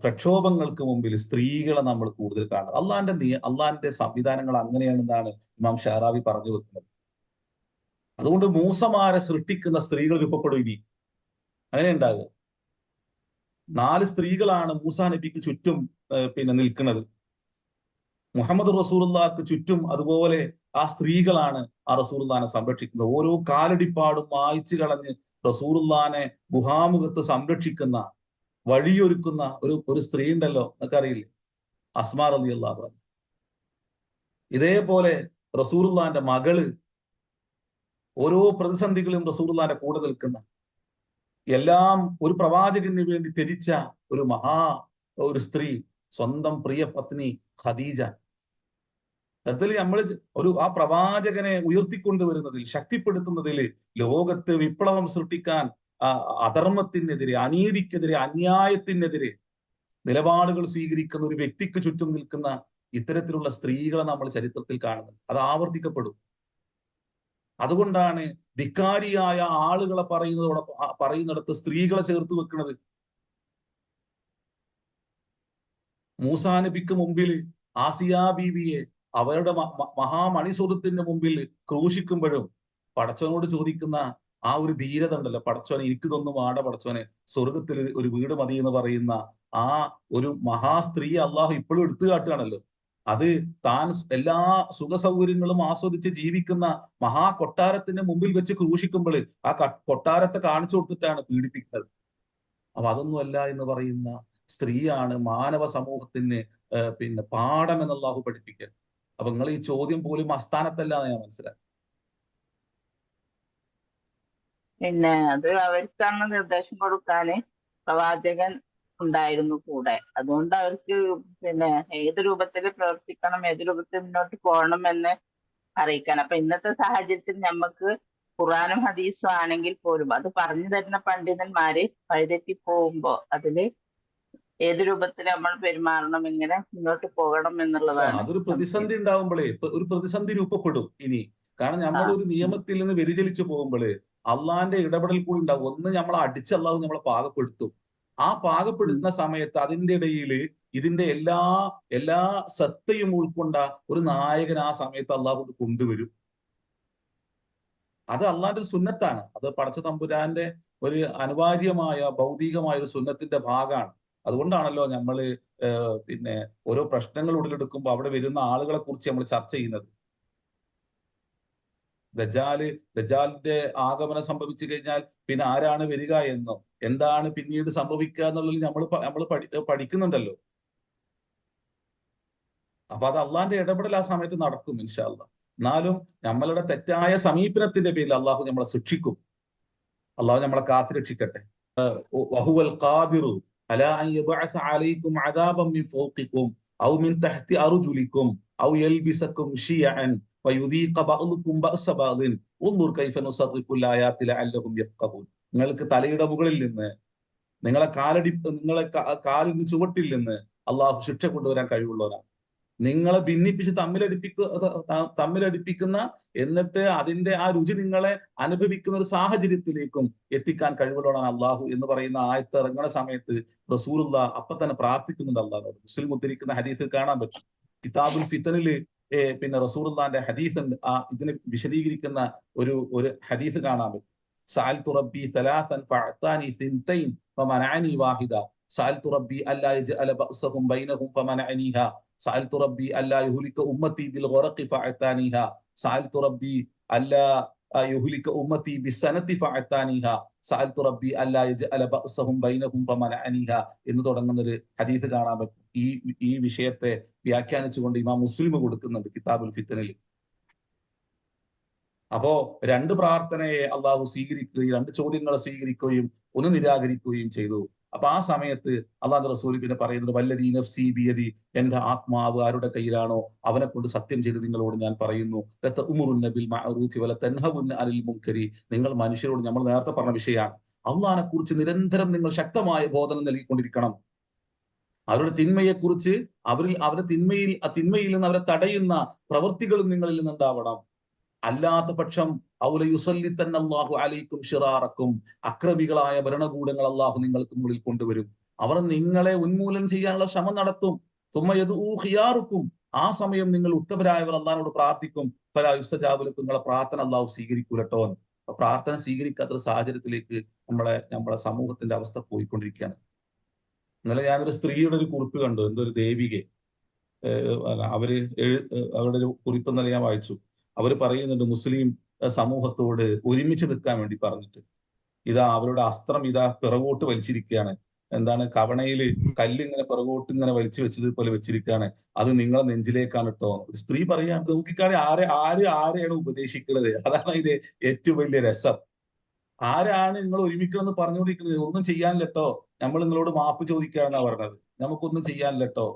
പ്രക്ഷോഭങ്ങൾക്ക് മുമ്പിൽ സ്ത്രീകളെ നമ്മൾ കൂടുതൽ കാണുന്നത്. അള്ളാന്റെ സംവിധാനങ്ങൾ അങ്ങനെയാണെന്നാണ് ഇമാം ഷാറാവി പറഞ്ഞു വെക്കുന്നത്. അതുകൊണ്ട് മൂസമാരെ സൃഷ്ടിക്കുന്ന സ്ത്രീകൾ രൂപപ്പെടും ഇനി. അങ്ങനെ ഉണ്ടാകുക. 4 സ്ത്രീകളാണ് മൂസാ നബിക്ക് ചുറ്റും നിൽക്കുന്നത്. മുഹമ്മദ് റസൂലുള്ളാഹിക്ക് ചുറ്റും അതുപോലെ ആ സ്ത്രീകളാണ് ആ റസൂലുള്ളാഹിനെ സംരക്ഷിക്കുന്നത്. ഓരോ കാലടിപ്പാടും മായ്ച്ചു കളഞ്ഞ് റസൂലുള്ളാഹിനെ ഗുഹാമുഖത്ത് സംരക്ഷിക്കുന്ന, വഴിയൊരുക്കുന്ന ഒരു സ്ത്രീ ഉണ്ടല്ലോ, എന്നൊക്കെ അറിയില്ലേ, അസ്മാ റളിയല്ലാഹു അൻഹ. ഇതേപോലെ റസൂലുള്ളാഹിന്റെ മകള് ഓരോ പ്രതിസന്ധികളും റസൂലുള്ളാഹിന്റെ കൂടെ നിൽക്കുന്ന, എല്ലാം ഒരു പ്രവാചകന് വേണ്ടി ത്യജിച്ച ഒരു സ്ത്രീ, സ്വന്തം പ്രിയ പത്നി ഖദീജ. അതിൽ നമ്മൾ ആ പ്രവാചകനെ ഉയർത്തിക്കൊണ്ടുവരുന്നതിൽ, ശക്തിപ്പെടുത്തുന്നതിൽ, ലോകത്ത് വിപ്ലവം സൃഷ്ടിക്കാൻ, അധർമ്മത്തിനെതിരെ, അനീതിക്കെതിരെ, അന്യായത്തിനെതിരെ നിലപാടുകൾ സ്വീകരിക്കുന്ന ഒരു വ്യക്തിക്ക് ചുറ്റും നിൽക്കുന്ന ഇത്തരത്തിലുള്ള സ്ത്രീകളെ നമ്മൾ ചരിത്രത്തിൽ കാണുന്നത്. അത് ആവർത്തിക്കപ്പെടും. അതുകൊണ്ടാണ് ധിക്കാരിയായ ആളുകളെ പറയുന്നിടത്ത് സ്ത്രീകളെ ചേർത്ത് വെക്കുന്നത്. മൂസാ നബിക്ക് മുമ്പിൽ ആസിയാ ബീവിയെ അവരുടെ മഹാമണിസ്വരത്തിന്റെ മുമ്പിൽ ക്രൂശിക്കുമ്പോഴും പടച്ചവനോട് ചോദിക്കുന്ന ആ ഒരു ധീരത ഉണ്ടല്ലോ, പടച്ചവനെ എനിക്കിതൊന്നും വേണ്ട, പടച്ചവനെ സ്വർഗത്തിൽ ഒരു വീട് മതി എന്ന് പറയുന്ന ആ ഒരു മഹാസ്ത്രീ അള്ളാഹു ഇപ്പോഴും എടുത്തു കാട്ടുകയാണല്ലോ. അത് താൻ എല്ലാ സുഖ സൗകര്യങ്ങളും ആസ്വദിച്ച് ജീവിക്കുന്ന കൊട്ടാരത്തിന്റെ മുമ്പിൽ വെച്ച് ക്രൂശിക്കുമ്പോൾ ആ കൊട്ടാരത്തെ കാണിച്ചു കൊടുത്തിട്ടാണ് പീഡിപ്പിക്കുന്നത്. അപ്പൊ അതൊന്നുമല്ല എന്ന് പറയുന്ന സ്ത്രീയാണ് മാനവ സമൂഹത്തിന് പാഠം എന്ന് അള്ളാഹു പഠിപ്പിക്കുക. അപ്പൊ നിങ്ങൾ ഈ ചോദ്യം പോലും അസ്ഥാനത്തല്ല എന്ന് ഞാൻ മനസ്സിലാക്കി. അത് അവർക്കാണ് നിർദ്ദേശം കൊടുക്കാന് പ്രവാചകൻ ഉണ്ടായിരുന്നു കൂടെ. അതുകൊണ്ട് അവർക്ക് ഏത് രൂപത്തിൽ പ്രവർത്തിക്കണം, ഏത് രൂപത്തിൽ മുന്നോട്ട് പോകണം എന്ന് അറിയിക്കാൻ. അപ്പൊ ഇന്നത്തെ സാഹചര്യത്തിൽ നമുക്ക് ഖുർആനും ഹദീസും ആണെങ്കിൽ പോലും അത് പറഞ്ഞു തരുന്ന പണ്ഡിതന്മാര് വഴിതെറ്റി പോകുമ്പോ അതില് ഏത് രൂപത്തിൽ നമ്മൾ പെരുമാറണം, എങ്ങനെ മുന്നോട്ട് പോകണം എന്നുള്ളതാണ്. അതൊരു പ്രതിസന്ധി ഉണ്ടാകുമ്പോഴേ ഒരു പ്രതിസന്ധി രൂപപ്പെടും ഇനി. കാരണം നമ്മൾ ഒരു നിയമത്തിൽ നിന്ന് വ്യതിചലിച്ചു പോകുമ്പോഴേ അള്ളാന്റെ ഇടപെടൽ കൂടി ഉണ്ടാവും. ഒന്ന് നമ്മളെ അടിച്ച് അള്ളാഹു നമ്മളെ പാകപ്പെടുത്തും. ആ പാകപ്പെടുത്തുന്ന സമയത്ത് അതിന്റെ ഇടയിൽ ഇതിന്റെ എല്ലാ സത്തയും ഉൾക്കൊണ്ട ഒരു നായകൻ ആ സമയത്ത് അള്ളാഹു കൊണ്ടുവരും. അത് അള്ളാന്റെ ഒരു സുന്നത്താണ്. അത് പടച്ച തമ്പുരാന്റെ ഒരു അനിവാര്യമായ ഭൗതികമായ ഒരു സുന്നത്തിന്റെ ഭാഗമാണ്. അതുകൊണ്ടാണല്ലോ നമ്മള് ഓരോ പ്രശ്നങ്ങൾ ഉടലെടുക്കുമ്പോൾ അവിടെ വരുന്ന ആളുകളെ കുറിച്ച് നമ്മൾ ചർച്ച ചെയ്യുന്നത്. ദജ്ജാലിന്റെ ആഗമനം സംഭവിച്ചു കഴിഞ്ഞാൽ പിന്നെ ആരാണ് വരിക എന്നോ എന്താണ് പിന്നീട് സംഭവിക്കുക എന്നുള്ളതിൽ നമ്മൾ പഠിക്കുന്നുണ്ടല്ലോ. അപ്പൊ അത് അള്ളാന്റെ ഇടപെടൽ ആ സമയത്ത് നടക്കും ഇൻഷാ അല്ലാഹ്. എന്നാലും നമ്മളുടെ തെറ്റായ സമീപനത്തിന്റെ പേരിൽ അള്ളാഹു നമ്മളെ ശിക്ഷിക്കും. അള്ളാഹു നമ്മളെ കാത്തുരക്ഷിക്കട്ടെ. വഹുവൽ ഖാദിറു അലാ അൻ യബ്അസ അലൈക്കും അദാബൻ മിൻ ഫൗഖിക്കും ഔ മിൻ തഹ്തി അർജുലിക്കും ഔ യൽബിസക്കും ശിയഅൻ വയുദീഖ ബഅ്ദുക്കും ബഅസ ബഅ്ദിൻ ഉൻദുർ കൈഫ നുസർറിഫുൽ ആയാതി ലഅല്ലഹും യഫ്ഖഹൂൻ. നിങ്ങൾക്ക് തലയുടെ മുകളിൽ നിന്ന്, നിങ്ങളെ കാലിന് ചുവട്ടിൽ നിന്ന് അള്ളാഹു ശിക്ഷ കൊണ്ടുവരാൻ കഴിവുള്ളവരാണ്. നിങ്ങളെ ഭിന്നിപ്പിച്ച് തമ്മിലടിപ്പിക്കുന്ന എന്നിട്ട് അതിന്റെ ആ രുചി നിങ്ങളെ അനുഭവിക്കുന്ന ഒരു സാഹചര്യത്തിലേക്കും എത്തിക്കാൻ കഴിവുള്ളവരാണ് അള്ളാഹു എന്ന് പറയുന്ന ആയത്ത് ഇറങ്ങുന്ന സമയത്ത് റസൂലുള്ളാഹ് അപ്പൊ തന്നെ പ്രാർത്ഥിക്കുന്നുണ്ട് അള്ളാഹു. മുസ്ലിം ഉദ്ധരിക്കുന്ന ഹദീസിൽ കാണാൻ പറ്റും. കിതാബുൽ ഫിത്തനില് റസൂലുള്ളാഹിന്റെ ഹദീസ് ഇതിനെ വിശദീകരിക്കുന്ന ഒരു ഹദീസ് കാണാൻ പറ്റും. സഅൽതു റബ്ബി സലാസൻ ഫഅതാനി സിൻതൈൻ ഫമനഅനി വാഹിദ സഅൽതു റബ്ബി അല്ലാ യജ്അല ബഅസഹും ബൈനഹും ഫമനഅനിഹാ സഅൽതു റബ്ബി അല്ലാ യുഹ്ലിക ഉമ്മത്തി ബിൽ ഗറഖി ഫഅതാനിഹാ സഅൽതു റബ്ബി അല്ലാ യുഹ്ലിക ഉമ്മത്തി ബിസ്സനതി ഫഅതാനിഹാ സഅൽതു റബ്ബി അല്ലാ യജ്അല ബഅസഹും ബൈനഹും ഫമനഅനിഹാ എന്ന് തുടങ്ങുന്ന ഒരു ഹദീസ് കാണാൻ പറ്റും. ഈ വിഷയത്തെ വ്യാഖ്യാനിച്ചുകൊണ്ട് ഇമാം മുസ്ലിം കൊടുക്കുന്നുണ്ട് കിതാബുൽ ഫിത്തനിൽ. അപ്പോ 2 പ്രാർത്ഥനയെ അള്ളാഹു സ്വീകരിക്കുകയും 2 ചോദ്യങ്ങളെ സ്വീകരിക്കുകയും ഒന്ന് നിരാകരിക്കുകയും ചെയ്തു. അപ്പൊ ആ സമയത്ത് അള്ളാഹു റസൂൽ പിന്നെ പറയുന്നത് വല്ലദീ നഫ്സി ബിയദി, എന്റെ ആത്മാവ് ആരുടെ കയ്യിലാണോ അവനെ കൊണ്ട് സത്യം ചെയ്ത് നിങ്ങളോട് ഞാൻ പറയുന്നു, ലതഅ്മുറുന്ന ബിൽ മഅറൂഫി വലതൻഹവുന്ന അനിൽ മുൻകരി. നിങ്ങൾ മനുഷ്യരോട്, നമ്മൾ നേരത്തെ പറഞ്ഞ വിഷയമാണ്, അള്ളാഹിനെ കുറിച്ച് നിരന്തരം നിങ്ങൾ ശക്തമായ ബോധനം നൽകിക്കൊണ്ടിരിക്കണം. അവരുടെ തിന്മയെക്കുറിച്ച് അവരുടെ തിന്മയിൽ നിന്ന് അവരെ തടയുന്ന പ്രവൃത്തികളും നിങ്ങളിൽ നിന്നുണ്ടാവണം. അല്ലാത്ത പക്ഷം ഔലയുസല്ലിത്തന്നല്ലാഹു അലൈക്കും ശിറാറക്കും, അക്രമികളായ ഭരണകൂടങ്ങൾ അള്ളാഹു നിങ്ങൾക്ക് മുകളിൽ കൊണ്ടുവരും. അവർ നിങ്ങളെ ഉന്മൂലനം ചെയ്യാനുള്ള ശ്രമം നടത്തും. ഖിയാറുക്കും, ആ സമയം നിങ്ങൾ ഉത്തമരായവർ അള്ളാഹിനോട് പ്രാർത്ഥിക്കും. പല യുസ്തജാബുലക്കും, നിങ്ങളെ പ്രാർത്ഥന അള്ളാഹു സ്വീകരിക്കൂലട്ടോ. അപ്പൊ പ്രാർത്ഥന സ്വീകരിക്കാത്ത സാഹചര്യത്തിലേക്ക് നമ്മളെ സമൂഹത്തിന്റെ അവസ്ഥ പോയിക്കൊണ്ടിരിക്കുകയാണ്. ഇന്നലെ ഞാനൊരു സ്ത്രീയുടെ ഒരു കുറിപ്പ് കണ്ടു, എന്തൊരു ദേവികെ, അവരുടെ ഒരു കുറിപ്പ് ഇന്നലെ ഞാൻ വായിച്ചു. അവർ പറയുന്നുണ്ട് മുസ്ലിം സമൂഹത്തോട് ഒരുമിച്ച് നിൽക്കാൻ വേണ്ടി പറഞ്ഞിട്ട്, ഇതാ അവരുടെ അസ്ത്രം ഇതാ പിറകോട്ട് വലിച്ചിരിക്കുകയാണ്. എന്താണ്, കവണയില് കല്ലിങ്ങനെ പിറകോട്ട് ഇങ്ങനെ വലിച്ചു വെച്ചതുപോലെ വെച്ചിരിക്കുകയാണ്. അത് നിങ്ങളെ നെഞ്ചിലേക്കാണ് കേട്ടോ. ഒരു സ്ത്രീ പറയാണ്. നോക്കിക്കാണെ ആരെയാണ് ഉപദേശിക്കുന്നത്? അതാണ് അതിന്റെ ഏറ്റവും വലിയ രസം. ആരാണ് നിങ്ങൾ ഒരുമിക്കണമെന്ന് പറഞ്ഞുകൊണ്ടിരിക്കുന്നത്? ഒന്നും ചെയ്യാനില്ലട്ടോ, നമ്മൾ നിങ്ങളോട് മാപ്പ് ചോദിക്കാന്നാ പറഞ്ഞത്, നമുക്കൊന്നും ചെയ്യാനില്ലട്ടോ.